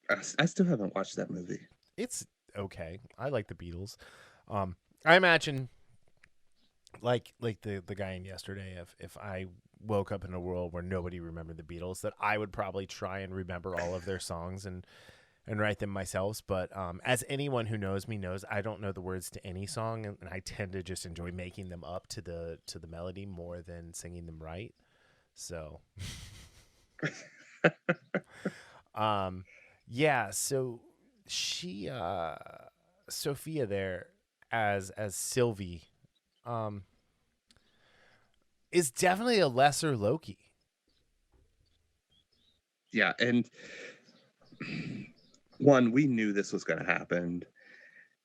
[SPEAKER 2] I still haven't watched that movie.
[SPEAKER 1] It's okay. I like the Beatles. I imagine like the guy in Yesterday, if I woke up in a world where nobody remembered the Beatles, that I would probably try and remember all of their songs and write them myself. But as anyone who knows me knows, I don't know the words to any song, and I tend to just enjoy making them up to the melody more than singing them right. So yeah, so she Sophia there as Sylvie is definitely a lesser Loki.
[SPEAKER 2] Yeah, and one, we knew this was going to happen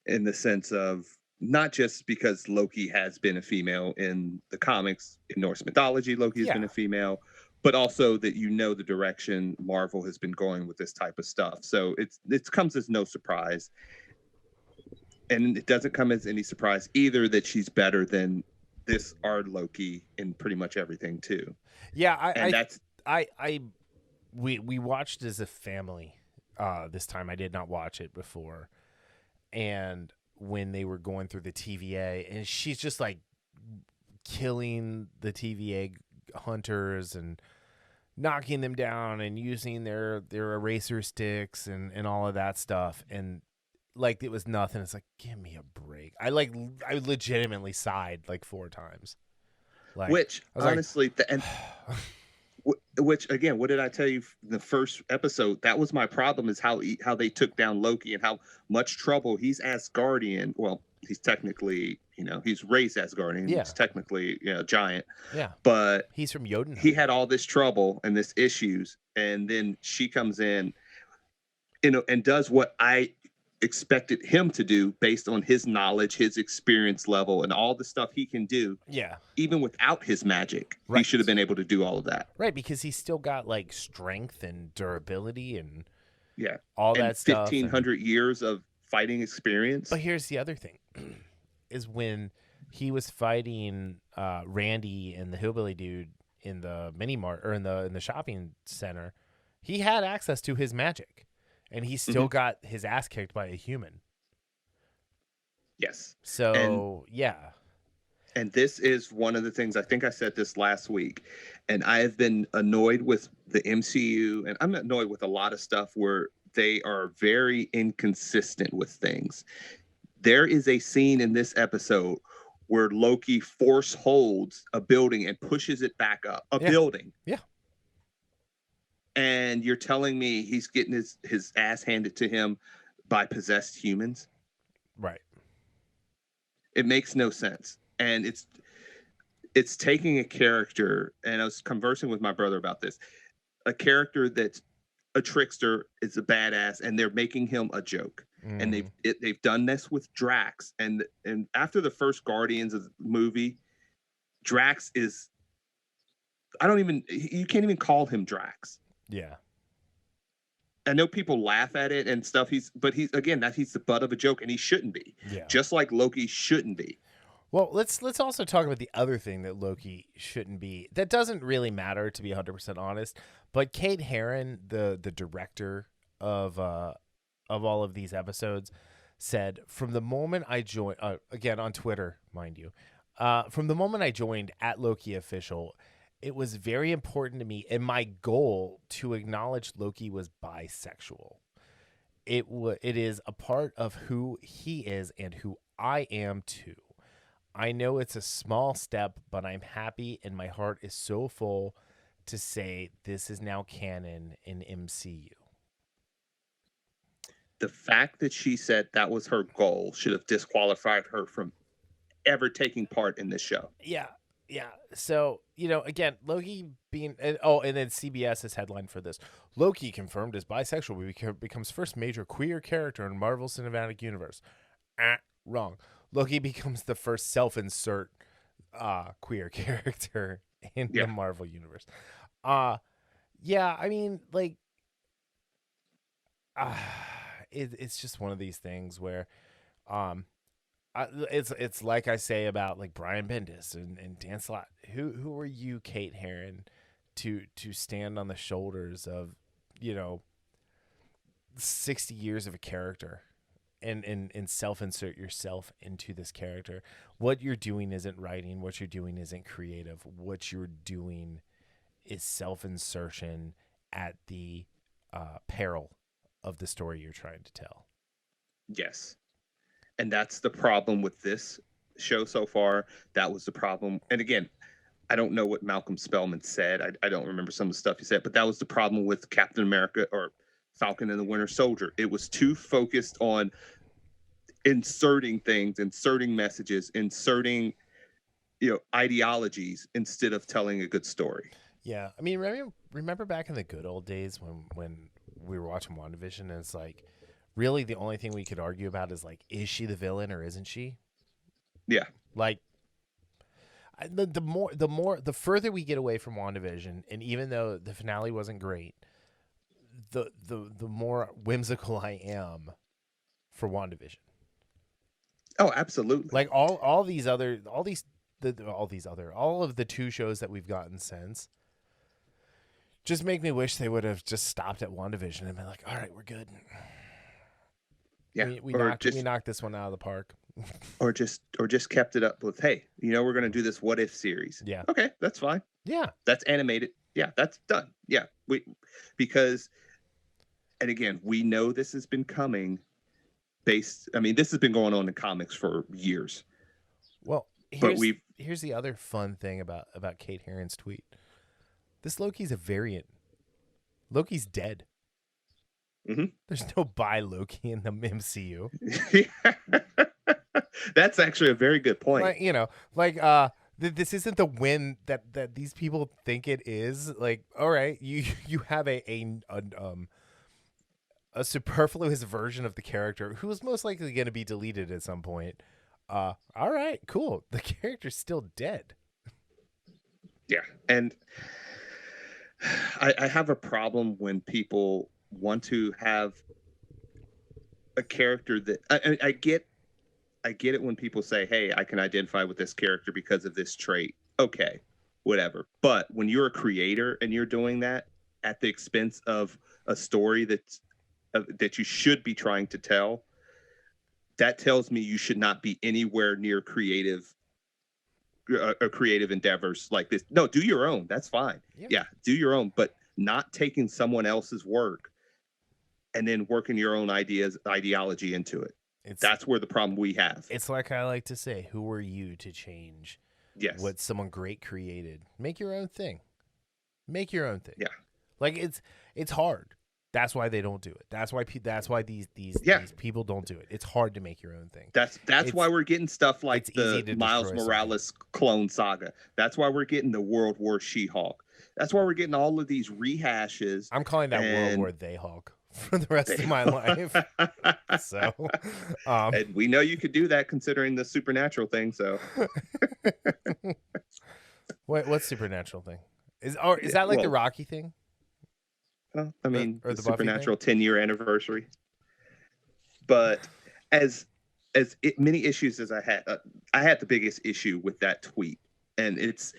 [SPEAKER 2] in the sense of not just because Loki has been a female in the comics, in Norse mythology, Loki has been a female, but also that the direction Marvel has been going with this type of stuff. So it comes as no surprise. And it doesn't come as any surprise either that she's better than this our Loki in pretty much everything too.
[SPEAKER 1] Yeah, we watched as a family this time. I did not watch it before. And when they were going through the TVA, and she's just like killing the TVA hunters and knocking them down and using their eraser sticks and all of that stuff, and like it was nothing. It's like, give me a break. I legitimately sighed like 4 times. Like,
[SPEAKER 2] which honestly, which again, what did I tell you in the first episode? That was my problem, is how they took down Loki and how much trouble he's Asgardian. Well, he's technically, he's raised Asgardian.
[SPEAKER 1] Yeah.
[SPEAKER 2] He's technically, giant.
[SPEAKER 1] Yeah.
[SPEAKER 2] But
[SPEAKER 1] he's from Jotunheim.
[SPEAKER 2] He had all this trouble and this issues, and then she comes in, and does what I expected him to do based on his knowledge, his experience level, and all the stuff he can do.
[SPEAKER 1] Yeah.
[SPEAKER 2] Even without his magic,
[SPEAKER 1] right.
[SPEAKER 2] He should have been able to do all of that.
[SPEAKER 1] Right, because he's still got like strength and durability and
[SPEAKER 2] all
[SPEAKER 1] that stuff.
[SPEAKER 2] 1,500 years of fighting experience.
[SPEAKER 1] But here's the other thing, is when he was fighting Randy and the hillbilly dude in the mini mart or in the shopping center, he had access to his magic. And he still got his ass kicked by a human.
[SPEAKER 2] Yes.
[SPEAKER 1] So,
[SPEAKER 2] And this is one of the things, I think I said this last week, and I have been annoyed with the MCU, and I'm annoyed with a lot of stuff where they are very inconsistent with things. There is a scene in this episode where Loki force holds a building and pushes it back up. A building.
[SPEAKER 1] Yeah.
[SPEAKER 2] And you're telling me he's getting his ass handed to him by possessed humans?
[SPEAKER 1] Right.
[SPEAKER 2] It makes no sense. And it's taking a character, and I was conversing with my brother about this, a character that's a trickster, is a badass, and they're making him a joke. And they've done this with Drax. And after the first Guardians of the movie, Drax is, you can't even call him Drax.
[SPEAKER 1] Yeah.
[SPEAKER 2] I know people laugh at it and stuff. He's the butt of a joke, and he shouldn't be.
[SPEAKER 1] Yeah.
[SPEAKER 2] Just like Loki shouldn't be.
[SPEAKER 1] Well, let's also talk about the other thing that Loki shouldn't be. That doesn't really matter, to be 100% honest. But Kate Herron, the director of all of these episodes, said, from the moment I joined, again on Twitter, mind you, from the moment I joined at Loki Official, it was very important to me and my goal to acknowledge Loki was bisexual. It is a part of who he is and who I am too. I know it's a small step, but I'm happy and my heart is so full to say this is now canon in MCU.
[SPEAKER 2] The fact that she said that was her goal should have disqualified her from ever taking part in this show.
[SPEAKER 1] Yeah. Yeah. So, again, Loki being, and then CBS's headline for this: Loki confirmed as bisexual becomes first major queer character in Marvel Cinematic Universe. Wrong. Loki becomes the first self-insert queer character in
[SPEAKER 2] Yeah.
[SPEAKER 1] the Marvel universe. Yeah, I mean, like, it's just one of these things where, um, it's like I say about like Brian Bendis and Dan Slott. Who are you, Kate Herron, to stand on the shoulders of, 60 years of a character and self-insert yourself into this character? What you're doing isn't writing. What you're doing isn't creative. What you're doing is self-insertion at the peril of the story you're trying to tell.
[SPEAKER 2] Yes. And that's the problem with this show so far. That was the problem. And again, I don't know what Malcolm Spellman said. I don't remember some of the stuff he said, but that was the problem with Captain America or Falcon and the Winter Soldier. It was too focused on inserting things, inserting messages, inserting, ideologies instead of telling a good story.
[SPEAKER 1] Yeah. I mean, remember back in the good old days when we were watching WandaVision, and it's like, really the only thing we could argue about is like, is she the villain or isn't she?
[SPEAKER 2] Yeah.
[SPEAKER 1] Like, the further we get away from WandaVision, and even though the finale wasn't great, the more whimsical I am for WandaVision.
[SPEAKER 2] Oh, absolutely.
[SPEAKER 1] Like all of the two shows that we've gotten since just make me wish they would have just stopped at WandaVision and been like, all right, we're good.
[SPEAKER 2] Yeah,
[SPEAKER 1] we knocked this one out of the park.
[SPEAKER 2] or just kept it up with, hey, we're going to do this what if series.
[SPEAKER 1] Yeah.
[SPEAKER 2] Okay, that's fine.
[SPEAKER 1] Yeah.
[SPEAKER 2] That's animated. Yeah, that's done. Yeah. Because, and again, we know this has been coming this has been going on in comics for years.
[SPEAKER 1] Well, here's the other fun thing about Kate Herron's tweet. This Loki's a variant. Loki's dead.
[SPEAKER 2] Mm-hmm.
[SPEAKER 1] There's no bi Loki in the MCU.
[SPEAKER 2] That's actually a very good point.
[SPEAKER 1] This isn't the win that these people think it is. Like, all right, you have a superfluous version of the character who is most likely going to be deleted at some point. All right, cool. The character's still dead.
[SPEAKER 2] Yeah, and I have a problem when people want to have a character that I get it when people say, hey, I can identify with this character because of this trait. Okay, whatever. But when you're a creator and you're doing that at the expense of a story that you should be trying to tell, that tells me you should not be anywhere near creative endeavors like this. No, do your own. That's fine. Yeah, do your own, but not taking someone else's work and then working your own ideology into it. That's where the problem we have.
[SPEAKER 1] It's like I like to say, who are you to change what someone great created? Make your own thing. Make your own thing.
[SPEAKER 2] Yeah.
[SPEAKER 1] Like it's hard. That's why they don't do it. That's why these people don't do it. It's hard to make your own thing.
[SPEAKER 2] That's why we're getting stuff like the Miles Morales clone saga. That's why we're getting the World War She-Hulk. That's why we're getting all of these rehashes.
[SPEAKER 1] I'm calling that World War They Hulk for the rest of my life. So,
[SPEAKER 2] and we know you could do that considering the supernatural thing. So,
[SPEAKER 1] what's supernatural thing? Is that like the Rocky thing?
[SPEAKER 2] I mean,
[SPEAKER 1] or
[SPEAKER 2] the supernatural 10-year anniversary. But as many issues as I had the biggest issue with that tweet, and it's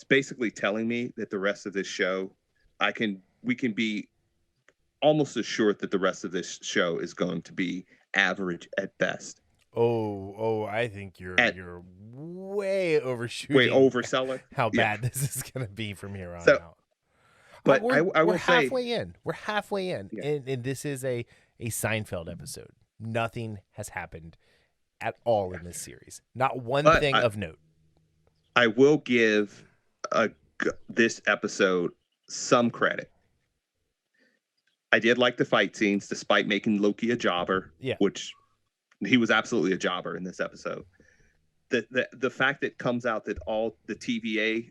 [SPEAKER 2] basically telling me that the rest of this show, we can be almost assured that the rest of this show is going to be average at best.
[SPEAKER 1] Oh, I think you're way overshooting.
[SPEAKER 2] Way overselling.
[SPEAKER 1] How bad this is going to be from here on out.
[SPEAKER 2] But
[SPEAKER 1] we're halfway in. We're halfway in,
[SPEAKER 2] yeah.
[SPEAKER 1] and this is a Seinfeld episode. Nothing has happened at all in this series. Not one thing of note.
[SPEAKER 2] I will give this episode some credit. I did like the fight scenes, despite making Loki a jobber.
[SPEAKER 1] Yeah,
[SPEAKER 2] which he was absolutely a jobber in this episode. The fact that it comes out that all the TVA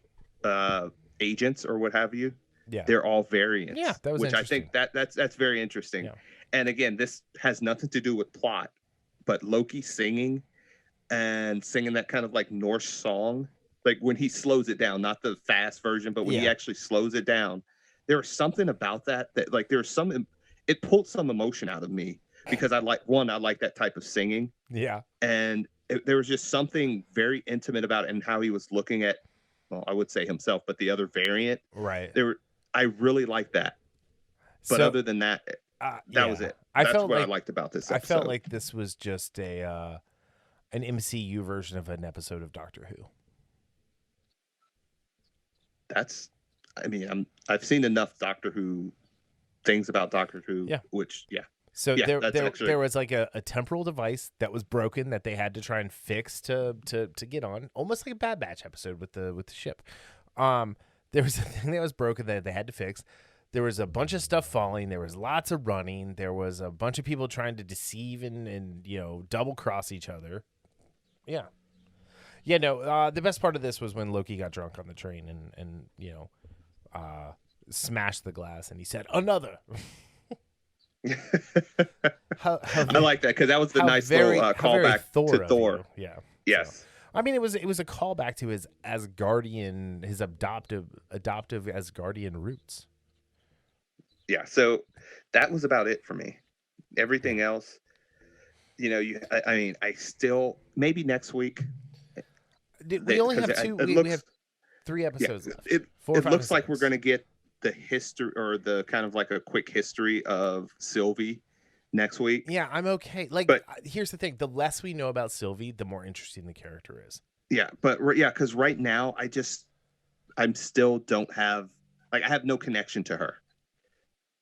[SPEAKER 2] agents or what have you.
[SPEAKER 1] Yeah,
[SPEAKER 2] they're all variants.
[SPEAKER 1] Yeah, that was
[SPEAKER 2] which I think that's very interesting.
[SPEAKER 1] Yeah.
[SPEAKER 2] And again, this has nothing to do with plot, but Loki singing and singing that kind of like Norse song, like when he slows it down, not the fast version, but when he actually slows it down, there was something about that like there's some, it pulled some emotion out of me because I like that type of singing.
[SPEAKER 1] Yeah.
[SPEAKER 2] And there was just something very intimate about it and how he was looking at, well, I would say himself, but the other variant.
[SPEAKER 1] Right.
[SPEAKER 2] I really liked that. But other than that, that was it. That's what I liked about this episode.
[SPEAKER 1] I felt like this was just an MCU version of an episode of Doctor Who.
[SPEAKER 2] I've seen enough Doctor Who things about Doctor Who, which,
[SPEAKER 1] So there was like a temporal device that was broken that they had to try and fix to get on, almost like a Bad Batch episode with the ship. There was a thing that was broken that they had to fix. There was a bunch of stuff falling. There was lots of running. There was a bunch of people trying to deceive and double cross each other. Yeah. Yeah, no, the best part of this was when Loki got drunk on the train and smashed the glass and he said, "Another."
[SPEAKER 2] I like that because that was the nice little callback to Thor.
[SPEAKER 1] Yeah.
[SPEAKER 2] Yes.
[SPEAKER 1] So, I mean, it was a callback to his Asgardian, his adoptive Asgardian roots.
[SPEAKER 2] Yeah. So that was about it for me. Everything else, I still, maybe next week.
[SPEAKER 1] We only have two. We have 3 episodes left.
[SPEAKER 2] It looks like we're going to get the history or the kind of like a quick history of Sylvie next week.
[SPEAKER 1] Yeah, I'm okay. Here's the thing: the less we know about Sylvie, the more interesting the character is.
[SPEAKER 2] Yeah, but because right now I still don't have I have no connection to her.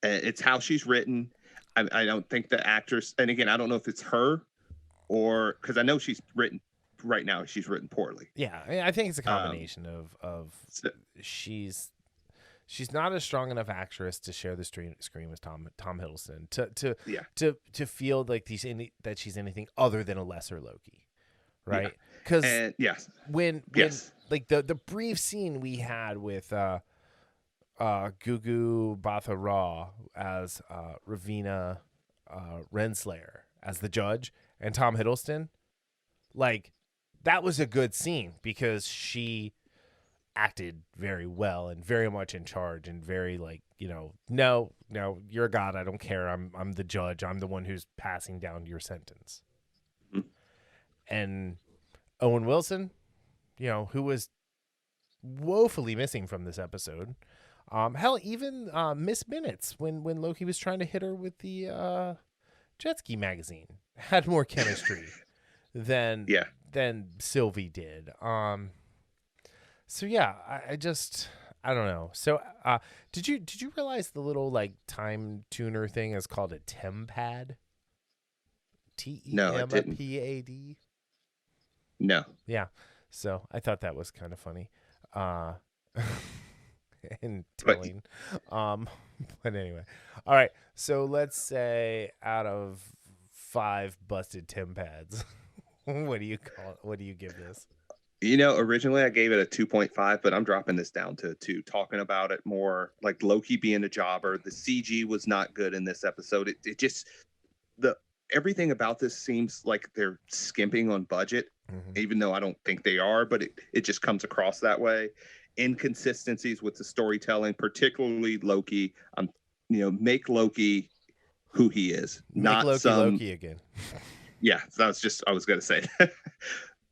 [SPEAKER 2] It's how she's written. I don't think the actress, and again, I don't know if it's her or because I know she's written right now. She's written poorly.
[SPEAKER 1] Yeah, I think it's a combination of she's not a strong enough actress to share the screen with Tom Hiddleston to feel like that she's anything other than a lesser Loki, right? Because when like the brief scene we had with Gugu Batha-Raw as Ravina Renslayer as the judge and Tom Hiddleston, like that was a good scene because she acted very well and very much in charge and very no, you're a god, I don't care, I'm the judge, I'm the one who's passing down your sentence. Mm-hmm. And Owen Wilson, who was woefully missing from this episode. Hell, even Miss Minutes when Loki was trying to hit her with the jet ski magazine had more chemistry than Sylvie did. So yeah, I don't know. So did you realize the little like time tuner thing is called a TemPad? TEMPAD?
[SPEAKER 2] No.
[SPEAKER 1] Yeah. So I thought that was kind of funny. And telling. But anyway. All right. So let's say out of 5 busted TemPads, what do you call it? What do you give this?
[SPEAKER 2] Originally I gave it a 2.5, but I'm dropping this down to a 2, talking about it more like Loki being a jobber. The CG was not good in this episode. It just, everything about this seems like they're skimping on budget, even though I don't think they are, but it just comes across that way. Inconsistencies with the storytelling, particularly Loki. Make Loki who he is. Not
[SPEAKER 1] Loki again.
[SPEAKER 2] Yeah, I was going to say that.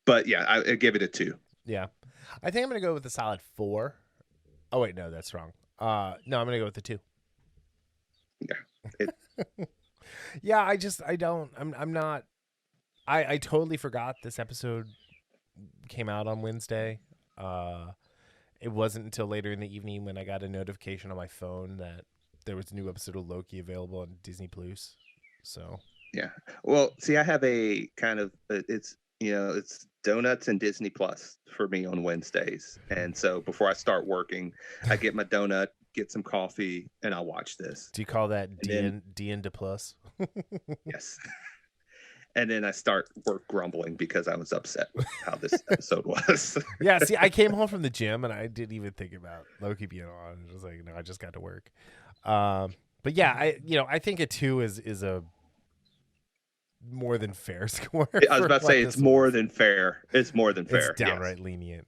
[SPEAKER 2] But yeah, I give it a 2.
[SPEAKER 1] Yeah. I think I'm going to go with a solid 4. Oh, wait, no, that's wrong. No, I'm going to go with the 2.
[SPEAKER 2] Yeah.
[SPEAKER 1] Yeah, I'm not. I totally forgot this episode came out on Wednesday. It wasn't until later in the evening when I got a notification on my phone that there was a new episode of Loki available on Disney Plus. So
[SPEAKER 2] yeah. Well, see, I have a kind of it's donuts and Disney Plus for me on Wednesdays. And so before I start working, I get my donut, get some coffee, and I'll watch this.
[SPEAKER 1] Do you call that D and Plus?
[SPEAKER 2] Yes. And then I start work grumbling because I was upset with how this episode was.
[SPEAKER 1] Yeah, see, I came home from the gym and I didn't even think about Loki being on. I was like, no, I just got to work. But yeah, I think a 2 is a more than fair score.
[SPEAKER 2] I was about to say it's more than fair. It's more than fair.
[SPEAKER 1] It's downright lenient.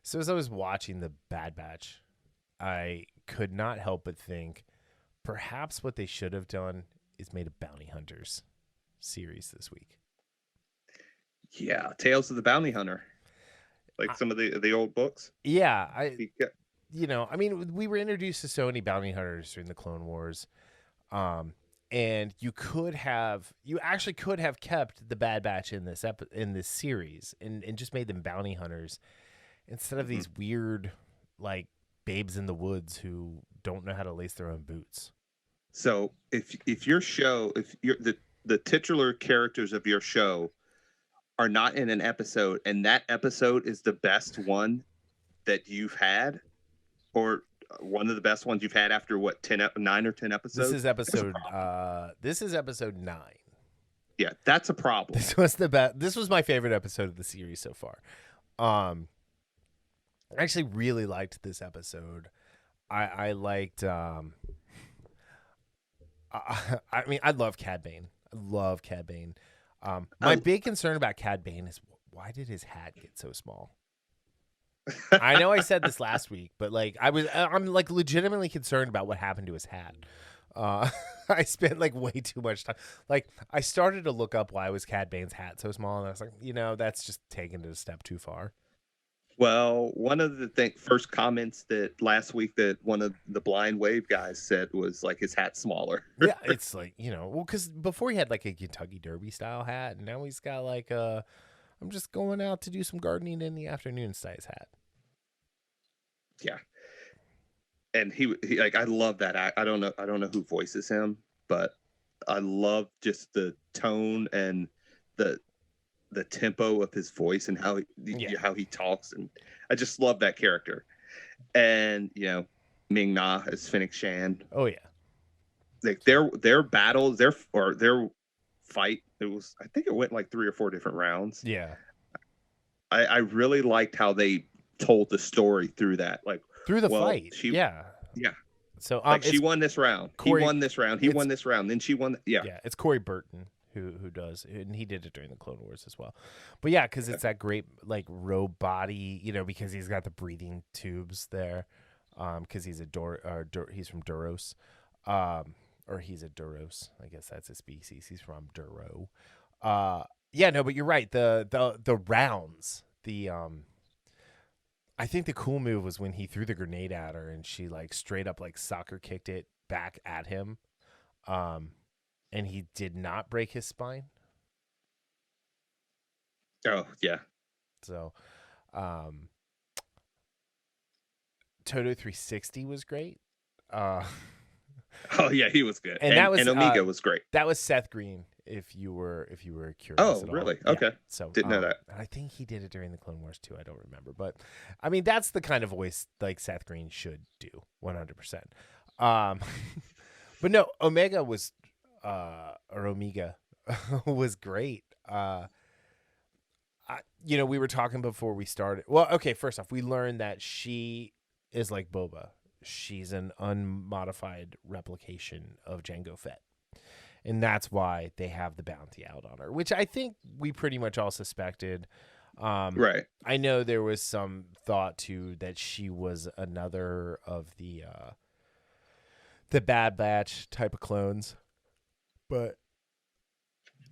[SPEAKER 1] So as I was watching The Bad Batch, I could not help but think perhaps what they should have done is made a Bounty Hunters series this week.
[SPEAKER 2] Yeah, Tales of the Bounty Hunter, like some of the old books.
[SPEAKER 1] Yeah, I mean, we were introduced to so many bounty hunters during the Clone Wars, and you actually could have kept the Bad Batch in this series and just made them bounty hunters instead of these weird like babes in the woods who don't know how to lace their own boots.
[SPEAKER 2] So if your show, if you're the titular characters of your show are not in an episode, and that episode is the best one that you've had, or one of the best ones you've had after what 9 or 10 episodes.
[SPEAKER 1] This is episode 9.
[SPEAKER 2] Yeah, that's a problem.
[SPEAKER 1] This was my favorite episode of the series so far. I actually really liked this episode. I liked. I mean, I love Cad Bane. I love Cad Bane. My big concern about Cad Bane is why did his hat get so small? I know I said this last week, but like I'm like legitimately concerned about what happened to his hat. I spent like way too much time. Like I started to look up why was Cad Bane's hat so small, and I was like, that's just taking it a step too far.
[SPEAKER 2] Well, one of the first comments that last week that one of the Blind Wave guys said was like his hat's smaller.
[SPEAKER 1] Yeah, it's like, well, because before he had like a Kentucky Derby style hat, and now he's got like I'm just going out to do some gardening in the afternoon size hat.
[SPEAKER 2] Yeah. And he like, I love that. I don't know who voices him, but I love just the tone and the tempo of his voice and how he talks, and I just love that character. And Ming Na as Fennec Shan.
[SPEAKER 1] Oh yeah,
[SPEAKER 2] like their battles, their fight. I think it went like 3 or 4 different rounds.
[SPEAKER 1] Yeah,
[SPEAKER 2] I really liked how they told the story through that, like
[SPEAKER 1] through the fight. Yeah. So
[SPEAKER 2] she won this round. He won this round. He won this round. Then she won. Yeah.
[SPEAKER 1] It's Corey Burton who does, and he did it during the Clone Wars as well. But yeah, because it's that great like robe body, because he's got the breathing tubes there, because he's he's from Duros, or he's a Duros. I guess that's a species. He's from Duro. Yeah, no, but you're right. The rounds, I think the cool move was when he threw the grenade at her and she like straight up like soccer kicked it back at him. And he did not break his spine.
[SPEAKER 2] Oh, yeah.
[SPEAKER 1] So, Toto 360 was great.
[SPEAKER 2] Oh, yeah, he was good.
[SPEAKER 1] And
[SPEAKER 2] Omega was great.
[SPEAKER 1] That was Seth Green, if you were curious.
[SPEAKER 2] Oh, really?
[SPEAKER 1] Yeah.
[SPEAKER 2] Okay.
[SPEAKER 1] So
[SPEAKER 2] didn't know that.
[SPEAKER 1] I think he did it during the Clone Wars too. I don't remember, but I mean that's the kind of voice like Seth Green should do, 100%. But no, Omega was. Or Omega was great. We were talking before we started. Well, okay, first off, we learned that she is like Boba. She's an unmodified replication of Jango Fett. And that's why they have the bounty out on her, which I think we pretty much all suspected.
[SPEAKER 2] Right.
[SPEAKER 1] I know there was some thought too that she was another of the Bad Batch type of clones. But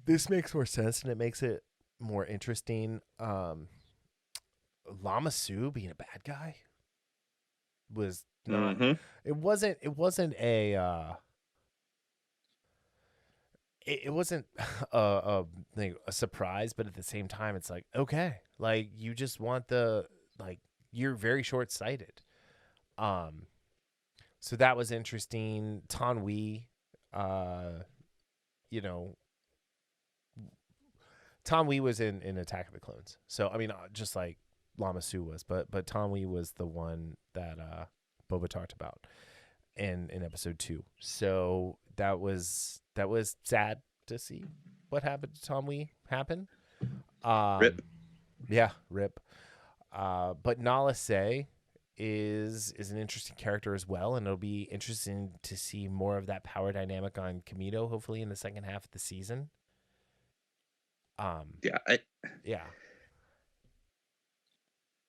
[SPEAKER 1] this makes more sense and it makes it more interesting. Lama Su being a bad guy was not. Mm-hmm. It wasn't a surprise, but at the same time, it's like, okay, like you just want you're very short sighted. So that was interesting. Tan Wee, Tom Wee was in Attack of the Clones. So, I mean, just like Lama Su was, but Tom Wee was the one that Boba talked about in episode 2. So that was sad to see what happened to Tom Wee happen.
[SPEAKER 2] Rip.
[SPEAKER 1] Yeah, rip. But Nala Se is an interesting character as well, and it'll be interesting to see more of that power dynamic on Kamino, hopefully in the second half of the season.
[SPEAKER 2] Yeah,
[SPEAKER 1] yeah.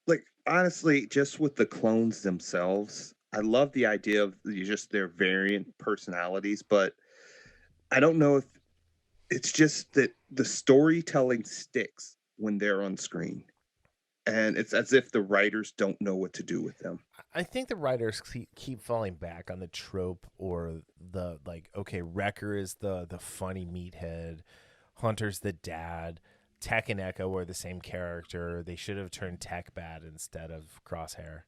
[SPEAKER 2] Like, honestly, just with the clones themselves, I love the idea of just their variant personalities, but I don't know if it's just that the storytelling sticks when they're on screen. And it's as if the writers don't know what to do with them.
[SPEAKER 1] I think the writers keep falling back on the trope or the, like, okay, Wrecker is the funny meathead, Hunter's the dad, Tech and Echo are the same character. They should have turned Tech bad instead of Crosshair.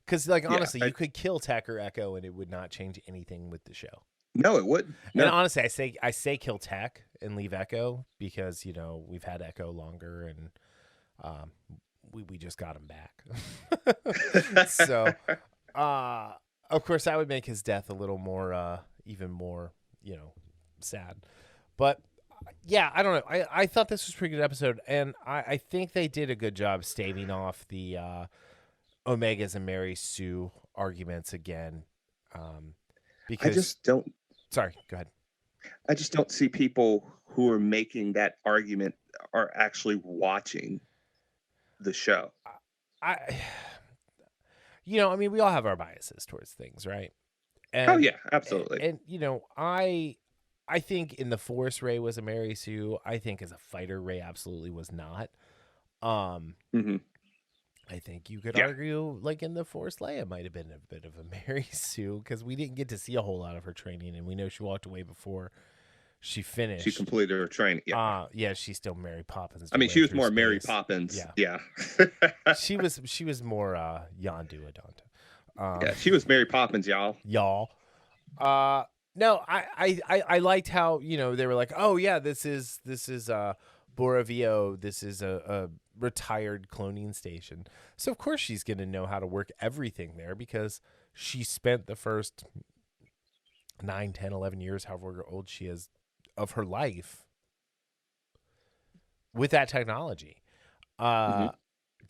[SPEAKER 1] Because, like, honestly, you could kill Tech or Echo and it would not change anything with the show.
[SPEAKER 2] No, it wouldn't. No.
[SPEAKER 1] And honestly, I say kill Tech and leave Echo because, you know, we've had Echo longer and we just got him back. So, of course, that would make his death a little more, even more, you know, sad. But, yeah, I don't know. I thought this was a pretty good episode, and I think they did a good job staving off the Omegas and Mary Sue arguments again. Because
[SPEAKER 2] I just don't.
[SPEAKER 1] Sorry, go ahead.
[SPEAKER 2] I just don't see people who are making that argument are actually watching the show.
[SPEAKER 1] You know, I mean, we all have our biases towards things, right? And,
[SPEAKER 2] yeah, absolutely.
[SPEAKER 1] And you know, I think in the Force Rey was a Mary Sue. I think as a fighter, Rey absolutely was not. I think you could argue, like, in the Force, Leia might have been a bit of a Mary Sue because we didn't get to see a whole lot of her training, and we know she walked away before she finished.
[SPEAKER 2] She completed her training.
[SPEAKER 1] Yeah, she's still Mary Poppins.
[SPEAKER 2] I mean, she was more space. Mary Poppins. Yeah.
[SPEAKER 1] she was more Yondu Adonta.
[SPEAKER 2] Yeah, she was Mary Poppins, y'all.
[SPEAKER 1] No, I liked how, you know, they were like, oh yeah, this is Boravio. This is a retired cloning station. So of course she's going to know how to work everything there because she spent the first 9, 10, 11 years, however old she is, of her life with that technology. Do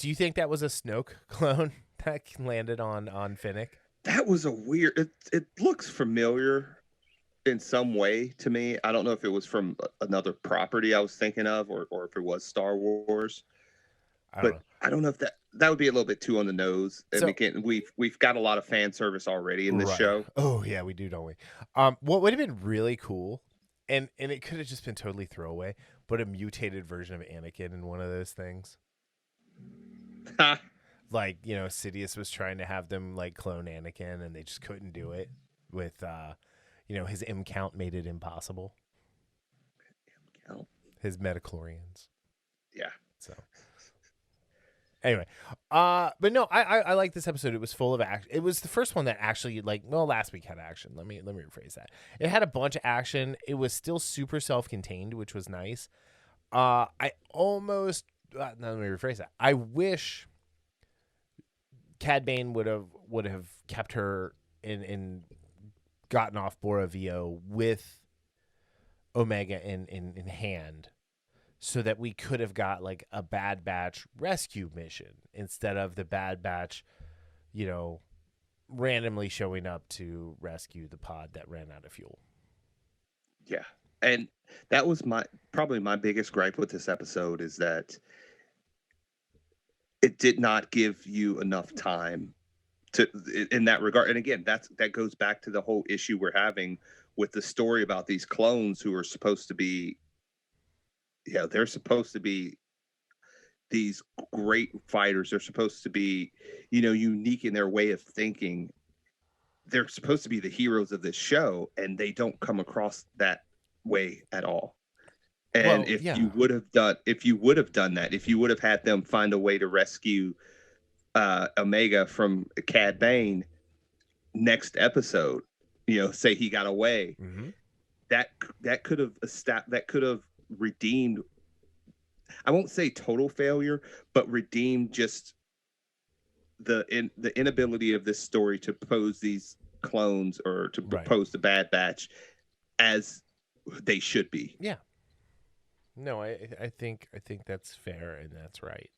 [SPEAKER 1] you think that was a Snoke clone that landed on Finnick?
[SPEAKER 2] That was a weird, it looks familiar in some way to me. I don't know if it was from another property I was thinking of or if it was Star Wars. I don't know if that would be a little bit too on the nose. And again, we've got a lot of fan service already in this show.
[SPEAKER 1] Oh yeah, we do, don't we? What would have been really cool, and it could have just been totally throwaway, but a mutated version of Anakin in one of those things. Like, you know, Sidious was trying to have them like clone Anakin, and they just couldn't do it with, you know, his M count made it impossible.
[SPEAKER 2] M count.
[SPEAKER 1] His metachlorians.
[SPEAKER 2] Yeah.
[SPEAKER 1] So. Anyway, but no, I like this episode. It was full of action. It was the first one that actually, like, well, last week had action. Let me rephrase that. It had a bunch of action. It was still super self-contained, which was nice. I almost, let me rephrase that. I wish Cad Bane would have kept her in gotten off Boravio with Omega in hand, so that we could have got like a Bad Batch rescue mission instead of the Bad Batch, you know, randomly showing up to rescue the pod that ran out of fuel.
[SPEAKER 2] Yeah. And that was probably my biggest gripe with this episode is that it did not give you enough time in that regard. And again, that goes back to the whole issue we're having with the story about these clones who are supposed to be, they're supposed to be these great fighters. They're supposed to be, unique in their way of thinking. They're supposed to be the heroes of this show, and they don't come across that way at all. And if you would have done that, if you would have had them find a way to rescue Omega from Cad Bane next episode, say he got away, that could have redeemed, I won't say total failure, but redeemed just the inability of this story to pose these clones or to pose the Bad Batch as they should be.
[SPEAKER 1] Yeah. No, I think that's fair and that's right.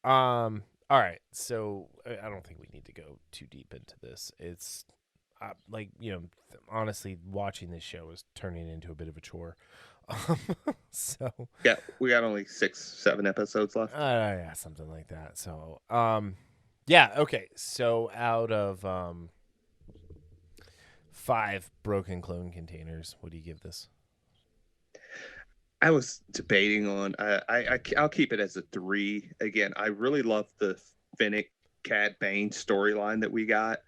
[SPEAKER 1] All right. So I don't think we need to go too deep into this. It's like, honestly, watching this show is turning into a bit of a chore. So
[SPEAKER 2] Yeah, we got only 6-7 episodes left.
[SPEAKER 1] yeah, something like that. So yeah, okay. So out of 5 broken clone containers, what do you give this?
[SPEAKER 2] I was debating on. I'll keep it as a 3. Again, I really love the Finnick Cad Bane storyline that we got,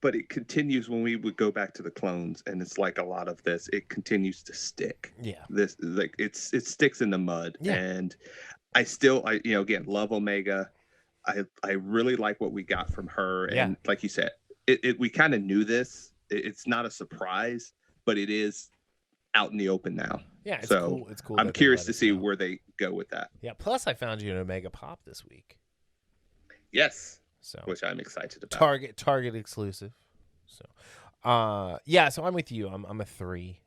[SPEAKER 2] but it continues when we would go back to the clones, and it's like a lot of this. It continues to stick.
[SPEAKER 1] Yeah.
[SPEAKER 2] This like it sticks in the mud,
[SPEAKER 1] Yeah.
[SPEAKER 2] and I again love Omega. I really like what we got from her, and like you said, we kind of knew this. It's not a surprise, but it is out in the open now.
[SPEAKER 1] Yeah, it's
[SPEAKER 2] so
[SPEAKER 1] cool. It's cool.
[SPEAKER 2] I'm curious to see where they go with that.
[SPEAKER 1] Yeah. Plus, I found you an Omega Pop this week.
[SPEAKER 2] Yes.
[SPEAKER 1] So
[SPEAKER 2] which I'm excited about.
[SPEAKER 1] Target exclusive. So, yeah. So I'm with you. I'm a 3.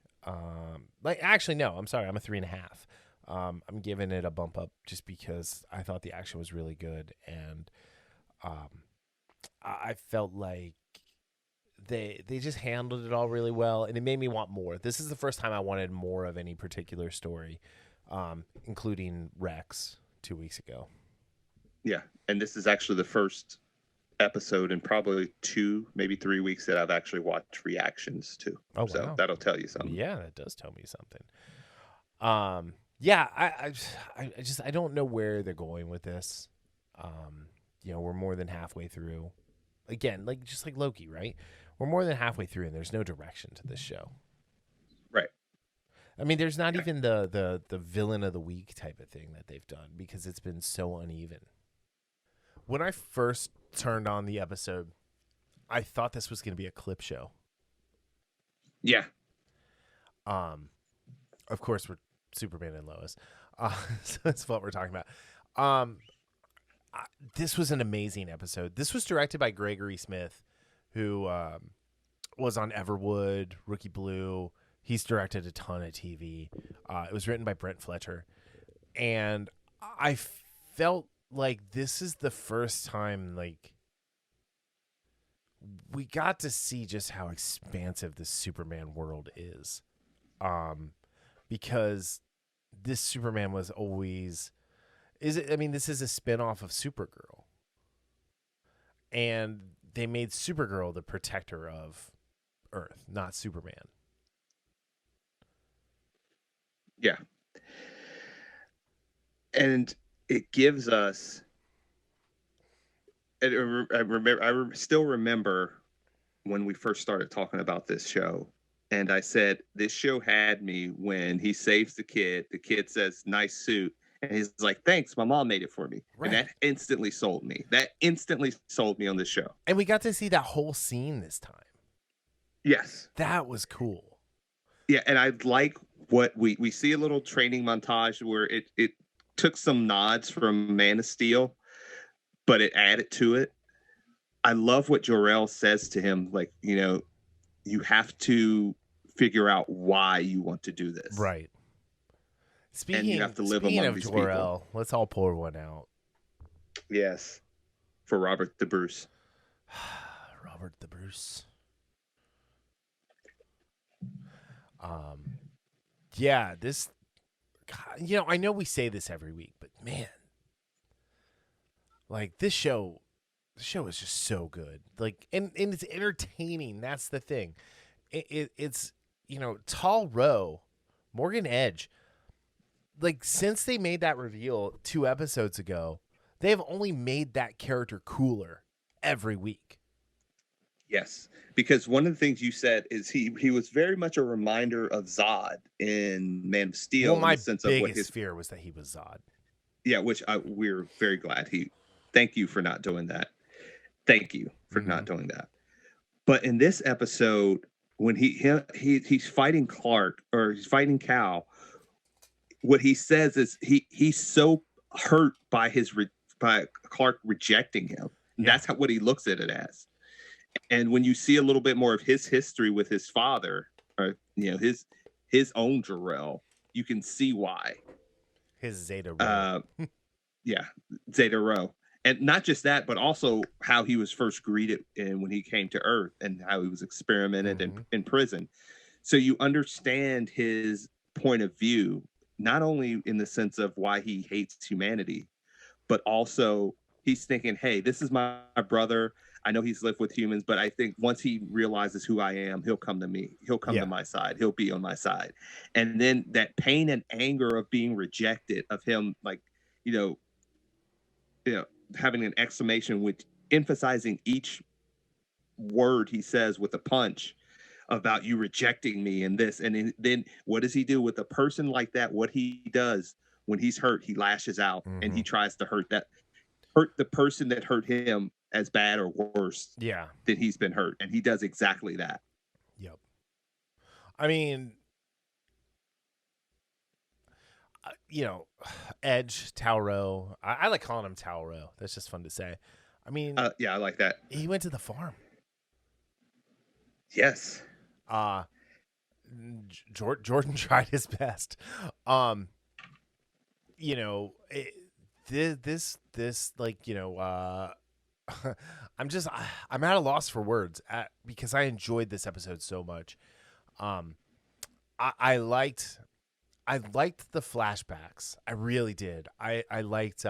[SPEAKER 1] Actually, no. I'm sorry. I'm a 3.5. I'm giving it a bump up just because I thought the action was really good, and I felt like they just handled it all really well, and it made me want more. This is the first time I wanted more of any particular story, including Rex 2 weeks ago.
[SPEAKER 2] Yeah, and this is actually the first episode in probably 2, maybe 3 weeks that I've actually watched reactions to.
[SPEAKER 1] Oh,
[SPEAKER 2] so
[SPEAKER 1] wow.
[SPEAKER 2] That'll tell you something.
[SPEAKER 1] Yeah, that does tell me something. Yeah, I don't know where they're going with this. We're more than halfway through. Again, just like Loki, right? We're more than halfway through, and there's no direction to this show.
[SPEAKER 2] Right.
[SPEAKER 1] I mean, there's not even the villain of the week type of thing that they've done because it's been so uneven. When I first turned on the episode, I thought this was going to be a clip show.
[SPEAKER 2] Yeah.
[SPEAKER 1] Of course, we're Superman and Lois. So that's what we're talking about. This was an amazing episode. This was directed by Gregory Smith, who was on Everwood, Rookie Blue. He's directed a ton of TV. It was written by Brent Fletcher. And I felt like this is the first time, we got to see just how expansive the Superman world is. Because this Superman was always... this is a spinoff of Supergirl. And they made Supergirl the protector of Earth, not Superman.
[SPEAKER 2] Yeah. And it gives us... I still remember when we first started talking about this show. And I said, this show had me when he saves the kid. The kid says, "Nice suit." And he's like, "Thanks, my mom made it for me." Right. And that instantly sold me. On this show.
[SPEAKER 1] And we got to see that whole scene this time.
[SPEAKER 2] Yes.
[SPEAKER 1] That was cool.
[SPEAKER 2] Yeah, and I like what we see a little training montage where it took some nods from Man of Steel, but it added to it. I love what Jor-El says to him, you have to figure out why you want to do this.
[SPEAKER 1] Right. And
[SPEAKER 2] you have to live among these
[SPEAKER 1] Jor-El,
[SPEAKER 2] people.
[SPEAKER 1] Let's all pour one out.
[SPEAKER 2] Yes. For Robert the Bruce.
[SPEAKER 1] Robert the Bruce. Yeah, this... God, I know we say this every week, but man... this show is just so good. And it's entertaining. That's the thing. It's Tall Row, Morgan Edge. Since they made that reveal 2 episodes ago, they have only made that character cooler every week.
[SPEAKER 2] Yes, because one of the things you said is he was very much a reminder of Zod in Man of Steel.
[SPEAKER 1] Well, my
[SPEAKER 2] in the sense
[SPEAKER 1] biggest
[SPEAKER 2] of what his
[SPEAKER 1] fear was that he was Zod.
[SPEAKER 2] Yeah, which we're very glad Thank you for not doing that. Thank you for not doing that. But in this episode, when he's fighting Clark or he's fighting Cal, what he says is he's so hurt by by Clark rejecting him. Yeah. That's what he looks at it as. And when you see a little bit more of his history with his father, or his own Jor-El, you can see why.
[SPEAKER 1] His Zeta.
[SPEAKER 2] yeah, Zeta Rho. And not just that, but also how he was first greeted and when he came to Earth and how he was experimented in prison. So you understand his point of view, not only in the sense of why he hates humanity, but also he's thinking, hey, this is my brother. I know he's lived with humans, but I think once he realizes who I am, he'll come to me. He'll come to my side. He'll be on my side. And then that pain and anger of being rejected, of him, like, you know, having an exclamation with emphasizing each word he says with a punch about you rejecting me and this. And then what does he do with a person like that? What he does when he's hurt, he lashes out and he tries to hurt the person that hurt him as bad or worse than he's been hurt. And he does exactly that.
[SPEAKER 1] Yep. I mean, Edge, Tauro. I like calling him Tauro. That's just fun to say. I mean,
[SPEAKER 2] yeah, I like that.
[SPEAKER 1] He went to the farm.
[SPEAKER 2] Yes.
[SPEAKER 1] Jordan tried his best. This like, I'm at a loss for words because I enjoyed this episode so much. I liked the flashbacks. I really did. I liked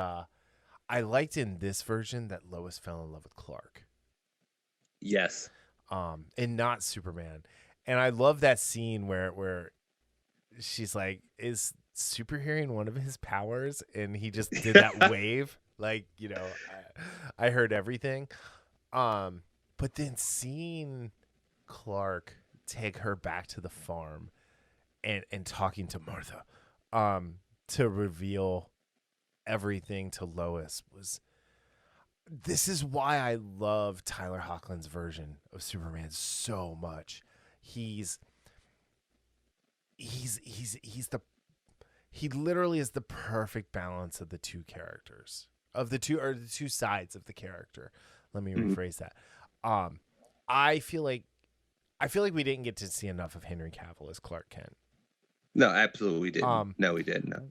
[SPEAKER 1] in this version that Lois fell in love with Clark.
[SPEAKER 2] Yes.
[SPEAKER 1] And not Superman. And I love that scene where she's like, is superhearing one of his powers? And he just did that wave. Like, I heard everything. But then seeing Clark take her back to the farm and talking to Martha to reveal everything to Lois this is why I love Tyler Hoechlin's version of Superman so much. He literally is the perfect balance of the two characters, of the two sides of the character. Let me rephrase that. I feel like we didn't get to see enough of Henry Cavill as Clark Kent.
[SPEAKER 2] No, absolutely we didn't. No, we didn't. No.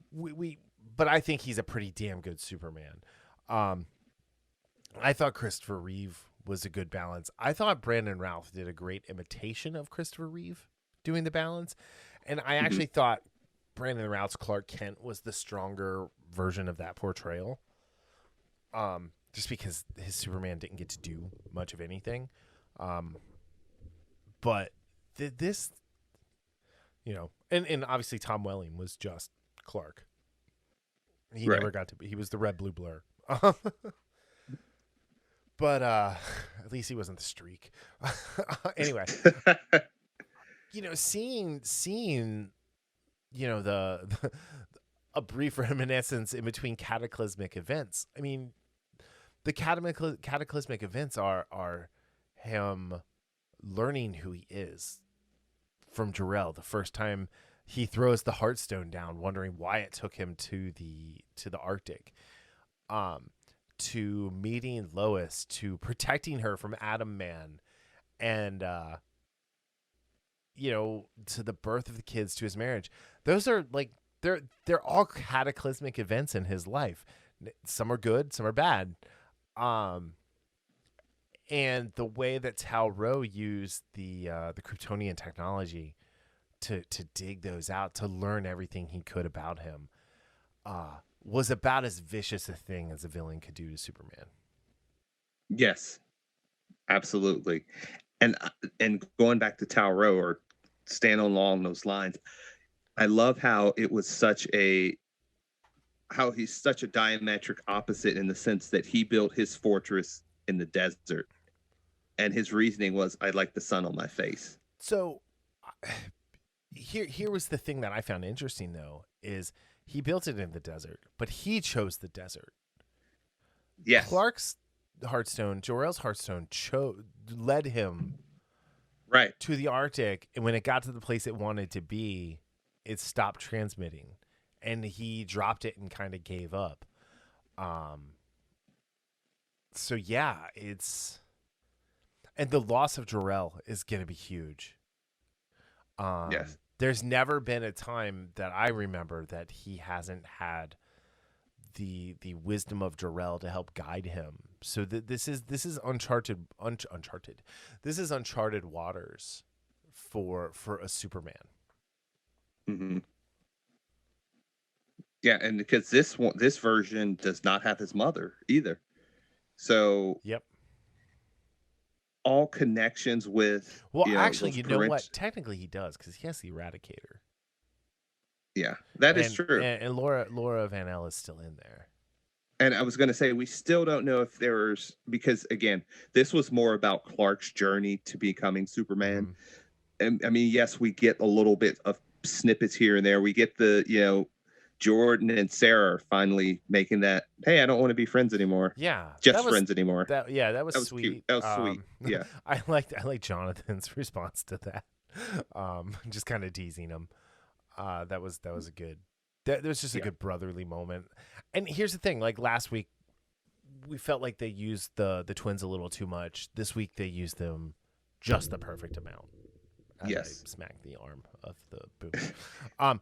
[SPEAKER 1] But I think he's a pretty damn good Superman. I thought Christopher Reeve was a good balance. I thought Brandon Routh did a great imitation of Christopher Reeve doing the balance. And I actually thought Brandon Routh's Clark Kent was the stronger version of that portrayal. Just because his Superman didn't get to do much of anything. But this, and obviously Tom Welling was just Clark. He never got to be. He was the red, blue blur. But at least he wasn't the streak. Anyway, seeing a brief reminiscence in between cataclysmic events. I mean, the cataclysmic events are him learning who he is from Darryl the first time he throws the Heartstone down, wondering why it took him to the Arctic. To meeting Lois, to protecting her from Atom Man, and to the birth of the kids, to his marriage. Those are like they're all cataclysmic events in his life. Some are good, some are bad. And the way that Tauro used the Kryptonian technology to dig those out, to learn everything he could about him, was about as vicious a thing as a villain could do to Superman.
[SPEAKER 2] Yes, absolutely. And going back to Tauro, or staying along those lines, I love how it was how he's such a diametric opposite, in the sense that he built his fortress in the desert, and his reasoning was, I like the sun on my face.
[SPEAKER 1] So here was the thing that I found interesting, though, is he built it in the desert, but he chose the desert.
[SPEAKER 2] Yes.
[SPEAKER 1] Clark's Heartstone, Jor-El's Heartstone led him to the Arctic, and when it got to the place it wanted to be, it stopped transmitting, and he dropped it and kind of gave up. So yeah, and the loss of Jor-El is going to be huge.
[SPEAKER 2] Yes.
[SPEAKER 1] There's never been a time that I remember that he hasn't had the wisdom of Darryl to help guide him. So this is uncharted. This is uncharted waters for a Superman.
[SPEAKER 2] Mm-hmm. Yeah, and because this version does not have his mother either, so
[SPEAKER 1] Yep.
[SPEAKER 2] all connections with
[SPEAKER 1] actually, you know what? Technically, he does because he has the Eradicator.
[SPEAKER 2] Yeah, that is true.
[SPEAKER 1] And Laura Van Elle is still in there.
[SPEAKER 2] And I was going to say, we still don't know if there's, because again, this was more about Clark's journey to becoming Superman.
[SPEAKER 1] Mm-hmm.
[SPEAKER 2] And I mean, yes, we get a little bit of snippets here and there. We get the, Jordan and Sarah finally making that, hey, I don't want to be friends anymore.
[SPEAKER 1] Yeah.
[SPEAKER 2] Friends anymore.
[SPEAKER 1] That was sweet.
[SPEAKER 2] Cute. That was sweet. Yeah.
[SPEAKER 1] I like Jonathan's response to that. Just kind of teasing him. That was a good. There was just a good brotherly moment. And here's the thing: like last week, we felt like they used the twins a little too much. This week, they used them just the perfect amount.
[SPEAKER 2] Yes.
[SPEAKER 1] I smacked the arm of the boob.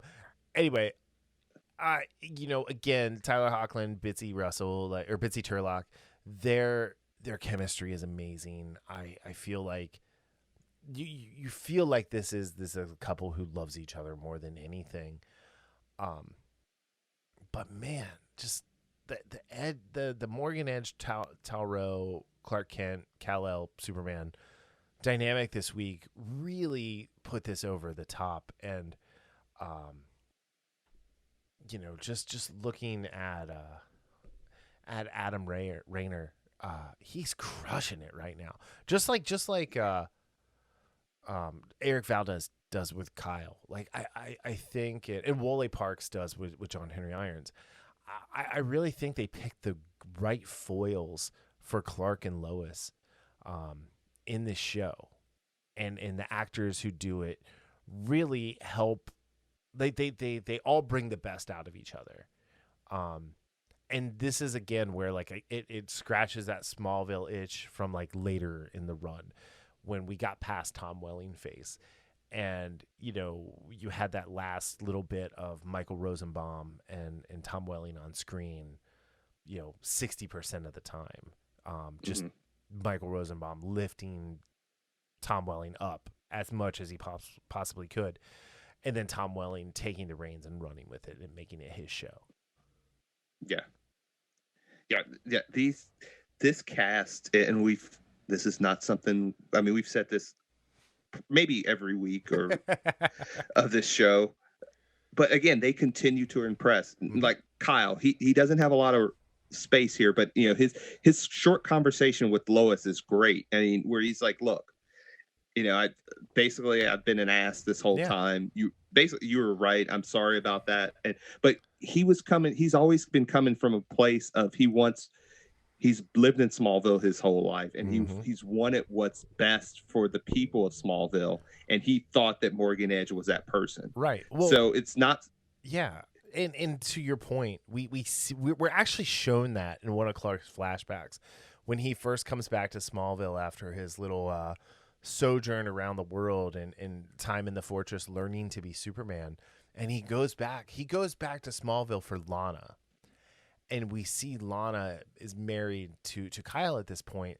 [SPEAKER 1] Anyway, again, Tyler Hoechlin, Bitsy Russell, or Bitsy Turlock, their chemistry is amazing. I feel like. You feel like this is a couple who loves each other more than anything, but man, just the Morgan Edge Talro Clark Kent Kal-El Superman dynamic this week really put this over the top, and just looking at Adam Rayner, he's crushing it right now, just like Eric Valdez does with Kyle. Like I think and Wole Parks does with John Henry Irons. I really think they picked the right foils for Clark and Lois in this show. And the actors who do it really help. They all bring the best out of each other. And this is again where like it scratches that Smallville itch from like later in the run, when we got past Tom Welling face, and you had that last little bit of Michael Rosenbaum and Tom Welling on screen, 60% of the time, just Michael Rosenbaum lifting Tom Welling up as much as he possibly could, and then Tom Welling taking the reins and running with it and making it his show.
[SPEAKER 2] Yeah. This cast, and this is not something, I mean, we've said this maybe every week or of this show, but again, they continue to impress. Like Kyle, he doesn't have a lot of space here, but his short conversation with Lois is great. I mean, where he's like, look, I've been an ass this whole time. You were right. I'm sorry about that. But he's always been coming from a place of he's lived in Smallville his whole life, and he's wanted what's best for the people of Smallville, and he thought that Morgan Edge was that person.
[SPEAKER 1] Right. Well,
[SPEAKER 2] so it's not.
[SPEAKER 1] Yeah, and to your point, we're actually shown that in one of Clark's flashbacks when he first comes back to Smallville after his little sojourn around the world and time in the fortress, learning to be Superman, and he goes back to Smallville for Lana. And we see Lana is married to Kyle at this point,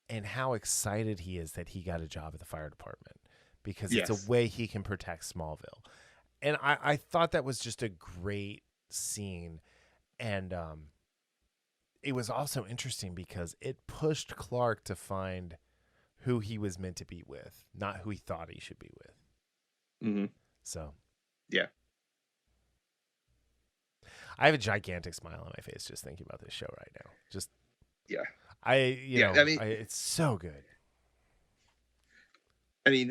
[SPEAKER 1] and how excited he is that he got a job at the fire department, because it's a way he can protect Smallville. And I thought that was just a great scene. And it was also interesting because it pushed Clark to find who he was meant to be with, not who he thought he should be with.
[SPEAKER 2] Mm-hmm.
[SPEAKER 1] So,
[SPEAKER 2] yeah.
[SPEAKER 1] I have a gigantic smile on my face just thinking about this show right now. Just it's so good.
[SPEAKER 2] I mean,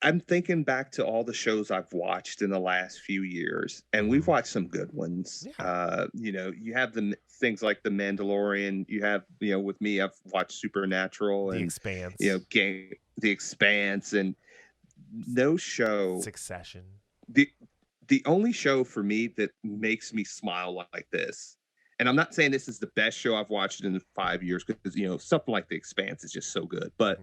[SPEAKER 2] I'm thinking back to all the shows I've watched in the last few years, and we've watched some good ones. Yeah. You have things like The Mandalorian. You have, with me, I've watched Supernatural and
[SPEAKER 1] The Expanse.
[SPEAKER 2] The Expanse, and no show.
[SPEAKER 1] Succession.
[SPEAKER 2] The only show for me that makes me smile like this, and I'm not saying this is the best show I've watched in 5 years, because something like The Expanse is just so good. But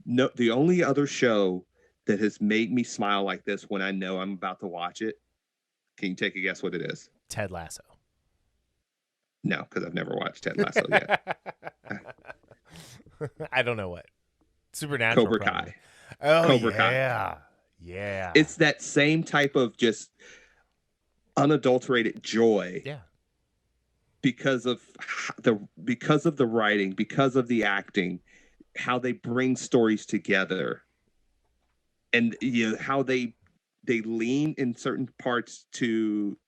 [SPEAKER 2] no, the only other show that has made me smile like this when I know I'm about to watch it Can you take a guess what it is?
[SPEAKER 1] Ted Lasso.
[SPEAKER 2] No, because I've never watched Ted Lasso yet.
[SPEAKER 1] I don't know what. Supernatural.
[SPEAKER 2] Cobra
[SPEAKER 1] probably.
[SPEAKER 2] Kai.
[SPEAKER 1] Oh,
[SPEAKER 2] Cobra
[SPEAKER 1] yeah.
[SPEAKER 2] Kai.
[SPEAKER 1] Yeah.
[SPEAKER 2] It's that same type of just unadulterated joy.
[SPEAKER 1] Yeah.
[SPEAKER 2] Because of the writing, because of the acting, how they bring stories together, and how they lean in certain parts to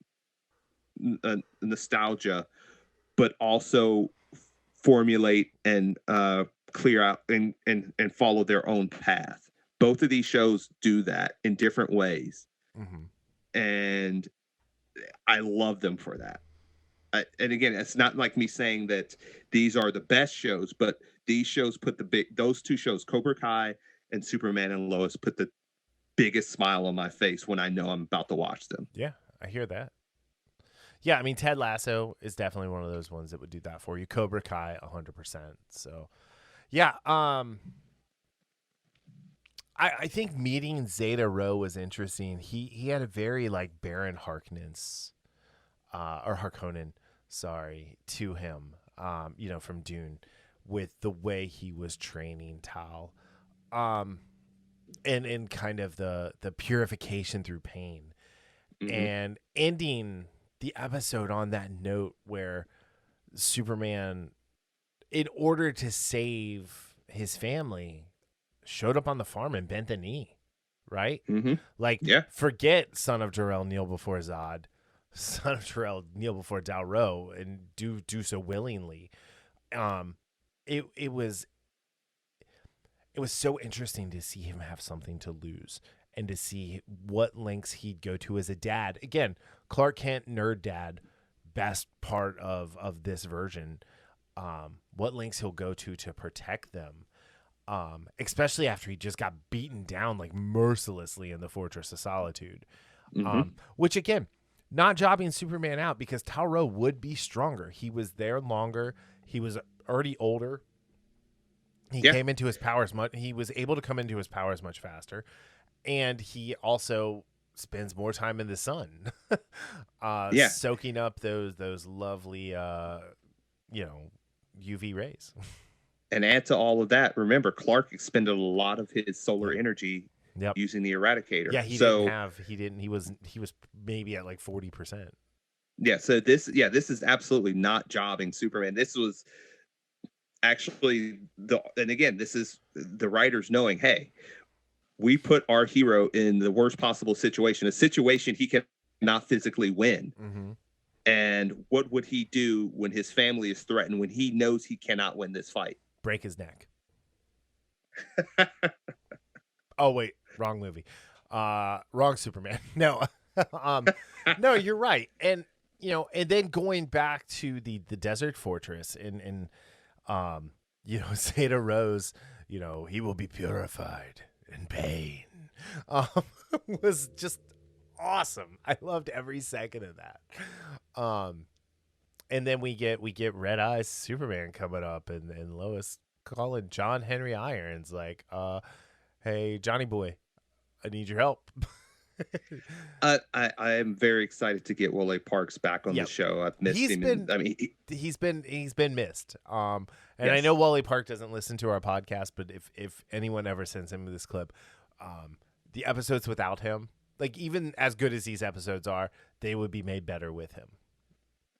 [SPEAKER 2] nostalgia, but also formulate and clear out and follow their own path. Both of these shows do that in different ways, and I love them for that. And again, it's not like me saying that these are the best shows, but these shows put those two shows, Cobra Kai and Superman and Lois, put the biggest smile on my face when I know I'm about to watch them.
[SPEAKER 1] Yeah, I hear that. Yeah, I mean, Ted Lasso is definitely one of those ones that would do that for you. Cobra Kai, 100%. So, yeah, I think meeting Zeta Rho was interesting. He had a very like Baron Harkonnens, or Harkonnen, sorry, to him, from Dune, with the way he was training Tal, and kind of the purification through pain, and ending the episode on that note where Superman, in order to save his family, showed up on the farm and bent the knee, right? Like, forget son of Jor-El, kneel before Zod, son of Jor-El, kneel before Darryl, and do so willingly. It was so interesting to see him have something to lose and to see what lengths he'd go to as a dad. Again, Clark Kent, nerd dad, best part of this version. What lengths he'll go to protect them. Especially after he just got beaten down like mercilessly in the Fortress of Solitude. Which, again, not jobbing Superman out, because Tal-Rho would be stronger. He was there longer. He was already older. He came into his powers he was able to come into his powers much faster. And he also spends more time in the sun, soaking up those lovely, UV rays.
[SPEAKER 2] And add to all of that, remember, Clark expended a lot of his solar energy using the Eradicator.
[SPEAKER 1] Yeah, he was maybe at like 40%.
[SPEAKER 2] Yeah, so this is absolutely not jobbing Superman. This was actually this is the writers knowing, hey, we put our hero in the worst possible situation, a situation he cannot physically win. And what would he do when his family is threatened, when he knows he cannot win this fight?
[SPEAKER 1] Break his neck. Oh, wait, wrong movie. Wrong Superman. No. No, you're right. And, and then going back to the desert fortress and Zeta Rose, he will be purified in pain, was just awesome. I loved every second of that. And then we get Red Eyes Superman coming up, and Lois calling John Henry Irons like, hey, Johnny boy, I need your help.
[SPEAKER 2] I am very excited to get Wole Parks back on the show. I've missed him.
[SPEAKER 1] He's been missed. And I know Wole Park doesn't listen to our podcast, but if anyone ever sends him this clip, the episodes without him, like, even as good as these episodes are, they would be made better with him.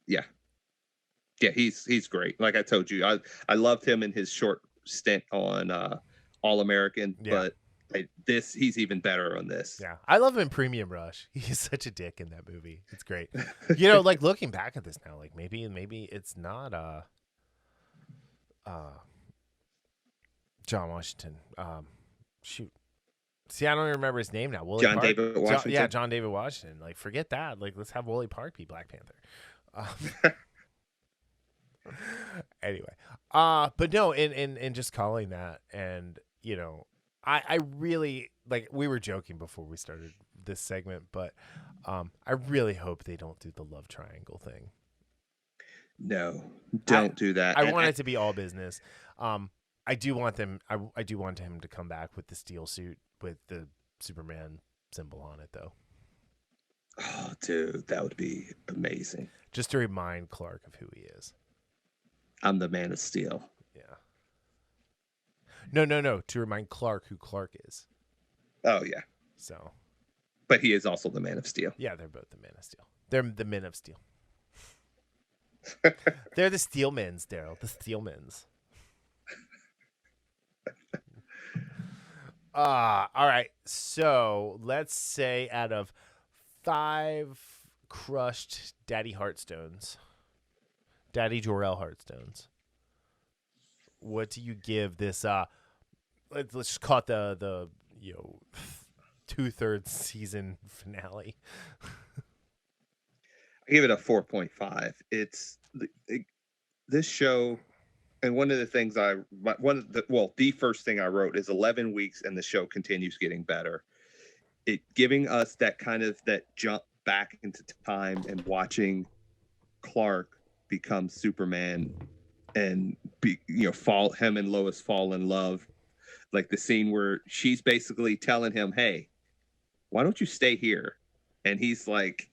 [SPEAKER 2] Yeah, he's great. Like I told you, I loved him in his short stint on All American, but he's even better on this.
[SPEAKER 1] Yeah, I love him in Premium Rush. He's such a dick in that movie. It's great. Like, looking back at this now, like maybe it's not John Washington. Shoot. See, I don't even remember his name now.
[SPEAKER 2] John David Washington.
[SPEAKER 1] John David Washington. Like, forget that. Like, let's have Wole Park be Black Panther. Anyway, but no, and just calling that, and I really, like, we were joking before we started this segment, but I really hope they don't do the love triangle thing.
[SPEAKER 2] No, don't do that.
[SPEAKER 1] I want it to be all business. I do want them. I do want him to come back with the steel suit with the Superman symbol on it, though.
[SPEAKER 2] Oh, dude, that would be amazing.
[SPEAKER 1] Just to remind Clark of who he is.
[SPEAKER 2] I'm the Man of Steel.
[SPEAKER 1] Yeah. No. To remind Clark who Clark is.
[SPEAKER 2] Oh, yeah.
[SPEAKER 1] So.
[SPEAKER 2] But he is also the Man of Steel.
[SPEAKER 1] Yeah, they're both the Man of Steel. They're the Men of Steel. They're the Steelmans, Darryl. The Steelmans. All right. So let's say out of 5 crushed Daddy Heartstones, Daddy Jor-El Heartstones, what do you give this? Let's just call it the 2/3 season finale.
[SPEAKER 2] I give it a 4.5. It's this show, and one of the things the first thing I wrote is 11 weeks, and the show continues getting better. It giving us that jump back into time and watching Clark become Superman, and him and Lois fall in love, like the scene where she's basically telling him, "Hey, why don't you stay here?" And he's like,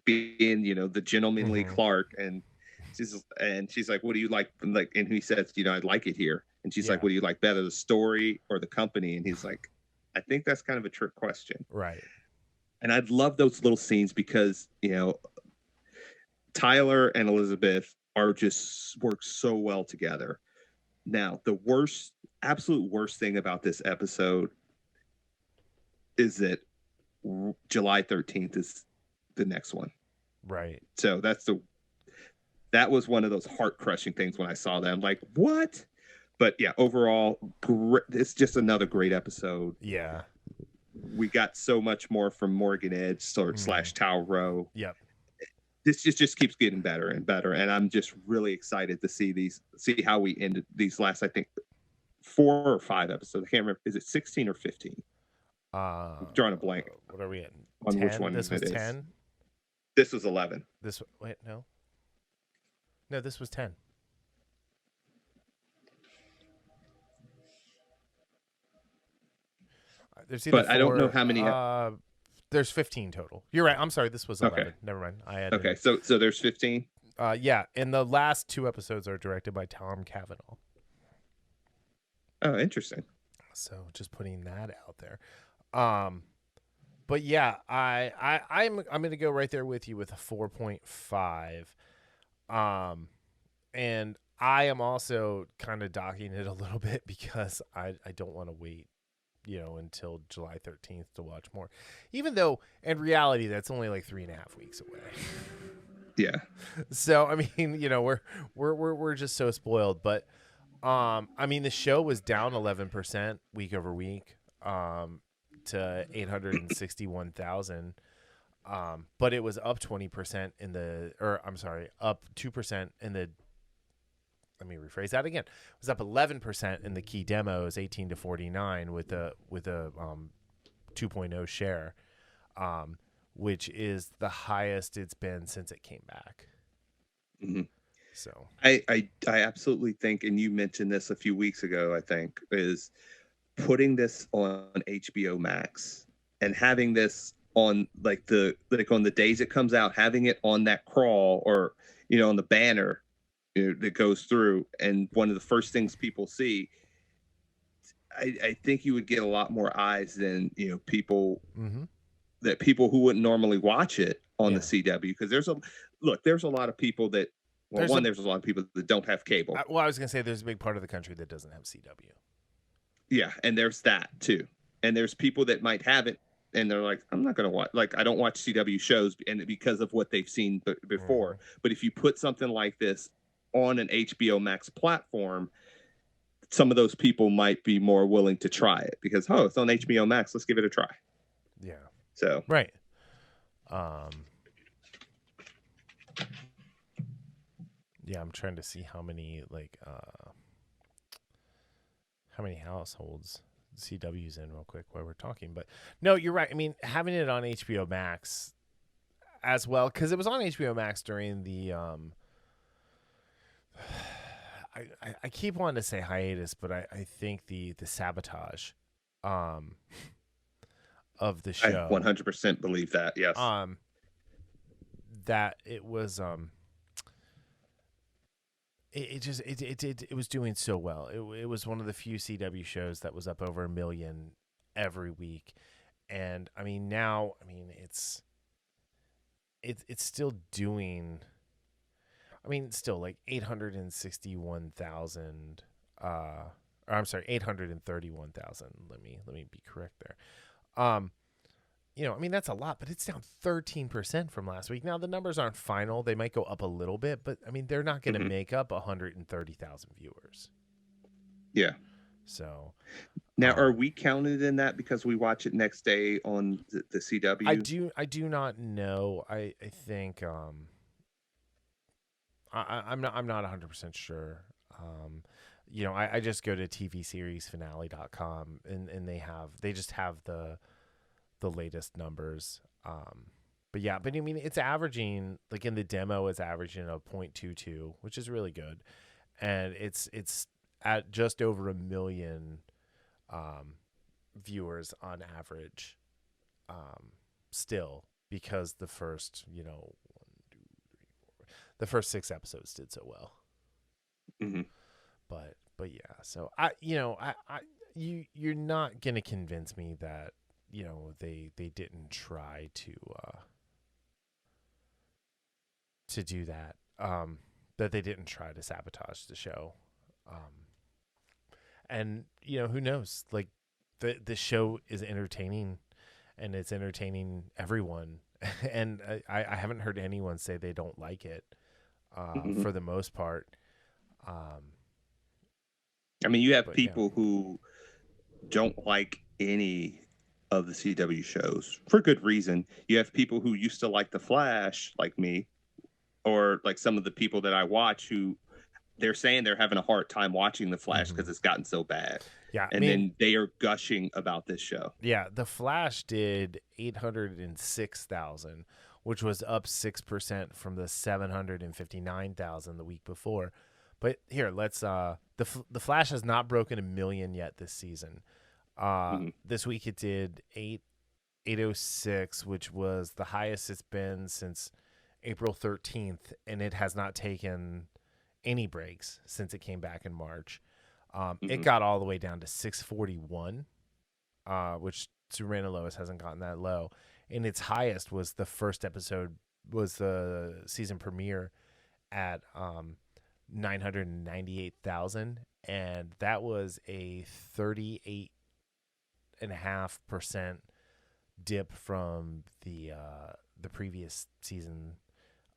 [SPEAKER 2] being the gentlemanly Clark, and she's like, what do you like, and he says, I like it here, and she's like, what do you like better, the story or the company? And he's like, I think that's kind of a trick question,
[SPEAKER 1] right?
[SPEAKER 2] And I'd love those little scenes because Tyler and Elizabeth are just work so well together. Now, the absolute worst thing about this episode is that July 13th is the next one.
[SPEAKER 1] Right.
[SPEAKER 2] So that was one of those heart-crushing things when I saw that. I'm like, what? But yeah, overall, it's just another great episode.
[SPEAKER 1] Yeah.
[SPEAKER 2] We got so much more from Morgan Edge / Tao Rowe.
[SPEAKER 1] Yep.
[SPEAKER 2] This just keeps getting better and better, and I'm just really excited to see how we ended these last, I think, 4 or 5 episodes. I can't remember. Is it 16 or 15? I'm drawing a blank.
[SPEAKER 1] What are we at?
[SPEAKER 2] On
[SPEAKER 1] 10?
[SPEAKER 2] which one
[SPEAKER 1] This was
[SPEAKER 2] it is.
[SPEAKER 1] 10?
[SPEAKER 2] This was 11.
[SPEAKER 1] No, this was 10.
[SPEAKER 2] But I don't know how many.
[SPEAKER 1] There's 15 total. You're right. I'm sorry. This was 11.
[SPEAKER 2] Okay.
[SPEAKER 1] Never mind.
[SPEAKER 2] Okay, so there's 15.
[SPEAKER 1] Yeah, and the last 2 episodes are directed by Tom Cavanaugh.
[SPEAKER 2] Oh, interesting.
[SPEAKER 1] So just putting that out there. But yeah, I'm going to go right there with you with a 4.5. And I am also kind of docking it a little bit because I don't want to wait, until July 13th to watch more. Even though in reality that's only like 3.5 weeks away.
[SPEAKER 2] Yeah.
[SPEAKER 1] So I mean, we're just so spoiled, but I mean the show was down 11% week over week to 861,000. But it was up 20% up 2% in the. Let me rephrase that again. It was up 11% in the key demos, 18 to 49, with a 2.0 share, which is the highest it's been since it came back.
[SPEAKER 2] Mm-hmm.
[SPEAKER 1] So
[SPEAKER 2] I absolutely think, and you mentioned this a few weeks ago, I think, is putting this on HBO Max and having this on on the days it comes out, having it on that crawl or on the banner that goes through, and one of the first things people see, I think you would get a lot more eyes than people people who wouldn't normally watch it on the CW, because there's a lot of people that there's a lot of people that don't have cable.
[SPEAKER 1] I was gonna say there's a big part of the country that doesn't have CW.
[SPEAKER 2] Yeah, and there's that too, and there's people that might have it and they're like, I'm not going to watch, I don't watch CW shows and because of what they've seen before. But if you put something like this on an HBO Max platform, some of those people might be more willing to try it because, it's on HBO Max. Let's give it a try.
[SPEAKER 1] Yeah.
[SPEAKER 2] So.
[SPEAKER 1] Right. Yeah, I'm trying to see how many households CW's in real quick while we're talking. But no, you're right. I mean, having it on HBO Max as well, because it was on HBO Max during the I keep wanting to say hiatus, but I think the sabotage of the
[SPEAKER 2] I
[SPEAKER 1] show.
[SPEAKER 2] 100% believe that. Yes.
[SPEAKER 1] That it was it was doing so well. It was one of the few CW shows that was up over 1 million every week. And I mean now, I mean it's still doing, I mean still like 861,000 or I'm sorry, 831,000. Let me be correct there. You know, I mean, that's a lot, but it's down 13% from last week. Now, the numbers aren't final. They might go up a little bit, but I mean, they're not going to make up 130,000 viewers.
[SPEAKER 2] Yeah.
[SPEAKER 1] So
[SPEAKER 2] now, are we counted in that because we watch it next day on the CW?
[SPEAKER 1] I do not know. I think I'm not 100% sure. You know, I just go to tvseriesfinale.com and they just have the latest numbers. But yeah, but I mean, it's averaging, like in the demo, it's averaging a 0.22, which is really good. And it's at just over 1 million viewers on average still, because the first, you know, the first 6 episodes did so well. But yeah, so you're not going to convince me that, you know, they didn't try to do that, that they didn't try to sabotage the show. And you know, who knows, like the show is entertaining and it's entertaining everyone. And I haven't heard anyone say they don't like it for the most part.
[SPEAKER 2] I mean, you have people who don't like any of the CW shows for good reason. You have people who used to like The Flash, like me, or like some of the people that I watch who they're saying they're having a hard time watching The Flash because it's gotten so bad.
[SPEAKER 1] Yeah,
[SPEAKER 2] and then they are gushing about this show.
[SPEAKER 1] Yeah, The Flash did 806,000, which was up 6% from the 759,000 the week before. But here, let's the Flash has not broken 1 million yet this season. This week it did 806, which was the highest it's been since April 13th, and it has not taken any breaks since it came back in March. It got all the way down to 641, which Superman and Lois hasn't gotten that low. And its highest was the first episode, was the season premiere at 998,000, and that was a 38.5% dip from the previous season.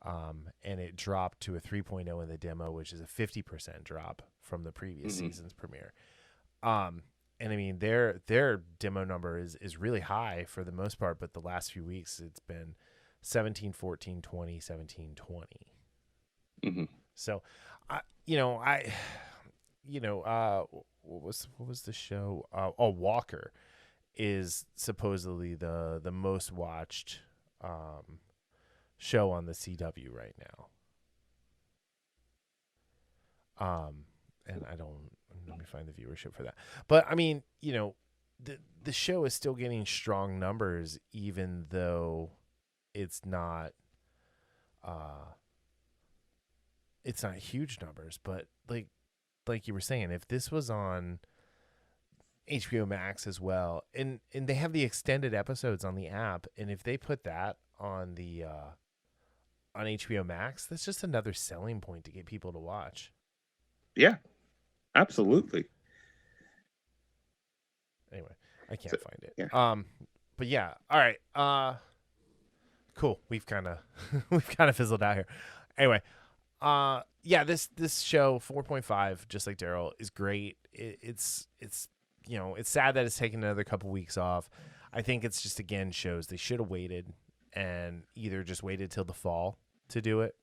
[SPEAKER 1] And it dropped to a 3.0 in the demo, which is a 50% drop from the previous season's premiere. And I mean, their demo number is really high for the most part, but the last few weeks it's been 17, 14, 20, 17, 20. So, what was the show? Walker is supposedly the most watched show on the CW right now. And let me find the viewership for that. But I mean, the show is still getting strong numbers, even though it's not huge numbers. But like you were saying, if this was on HBO Max as well, and they have the extended episodes on the app, and if they put that on the on HBO Max, that's just another selling point to get people to watch.
[SPEAKER 2] Yeah, absolutely.
[SPEAKER 1] Anyway, I can't find it. Yeah. But yeah, all right. Cool. We've kind of fizzled out here. Anyway, yeah, this show 4.5, just like Darryl, is great. It's it's sad that it's taken another couple weeks off. I think it's just, again, shows they should have waited and either just waited till the fall to do it,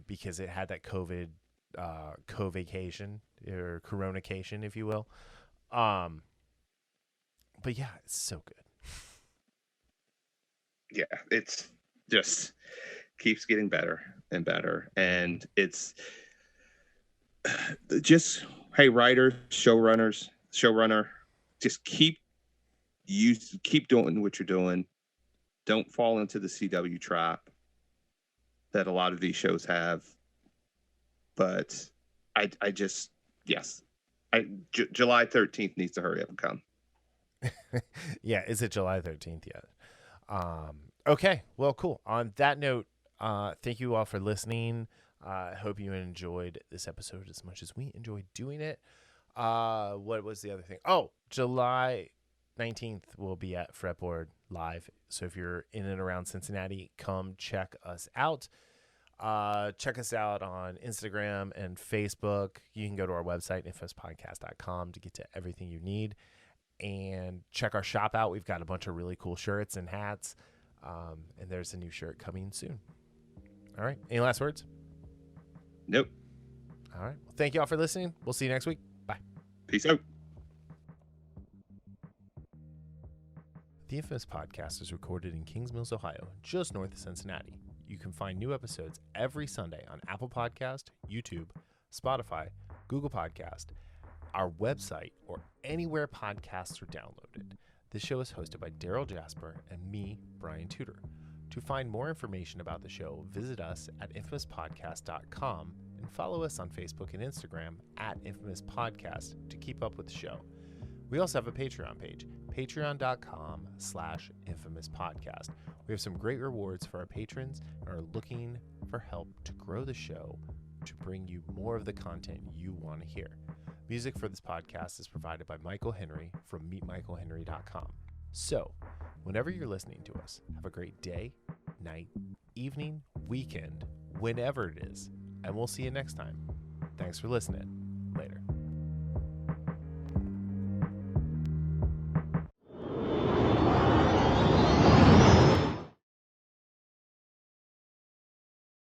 [SPEAKER 1] because it had that COVID co-vacation or coronacation, if you will. But yeah, it's so good.
[SPEAKER 2] Yeah, it's just keeps getting better and better, and it's just, hey, writers, showrunner, just keep you keep doing what you're doing. Don't fall into the CW trap that a lot of these shows have. But I just, yes, July 13th needs to hurry up and come.
[SPEAKER 1] Yeah, is it July 13th yet? Okay, well, cool. On that note, thank you all for listening. I hope you enjoyed this episode as much as we enjoyed doing it. What was the other thing? Oh, July 19th we'll be at Fretboard Live. So if you're in and around Cincinnati, come check us out. Check us out on Instagram and Facebook. You can go to our website, infamouspodcast.com, to get to everything you need. And check our shop out. We've got a bunch of really cool shirts and hats. And there's a new shirt coming soon. All right. Any last words?
[SPEAKER 2] Nope.
[SPEAKER 1] All right. Well, thank you all for listening. We'll see you next week. Bye.
[SPEAKER 2] Peace out.
[SPEAKER 1] The Infamous Podcast is recorded in Kings Mills, Ohio, just north of Cincinnati. You can find new episodes every Sunday on Apple Podcast, YouTube, Spotify, Google Podcast, our website, or anywhere podcasts are downloaded. This show is hosted by Darryl Jasper and me, Brian Tudor. To find more information about the show, visit us at infamouspodcast.com and follow us on Facebook and Instagram at Infamous Podcast to keep up with the show. We also have a Patreon page, patreon.com/infamouspodcast. We have some great rewards for our patrons and are looking for help to grow the show to bring you more of the content you want to hear. Music for this podcast is provided by Michael Henry from meetmichaelhenry.com. So, whenever you're listening to us, have a great day, night, evening, weekend, whenever it is, and we'll see you next time. Thanks for listening. Later.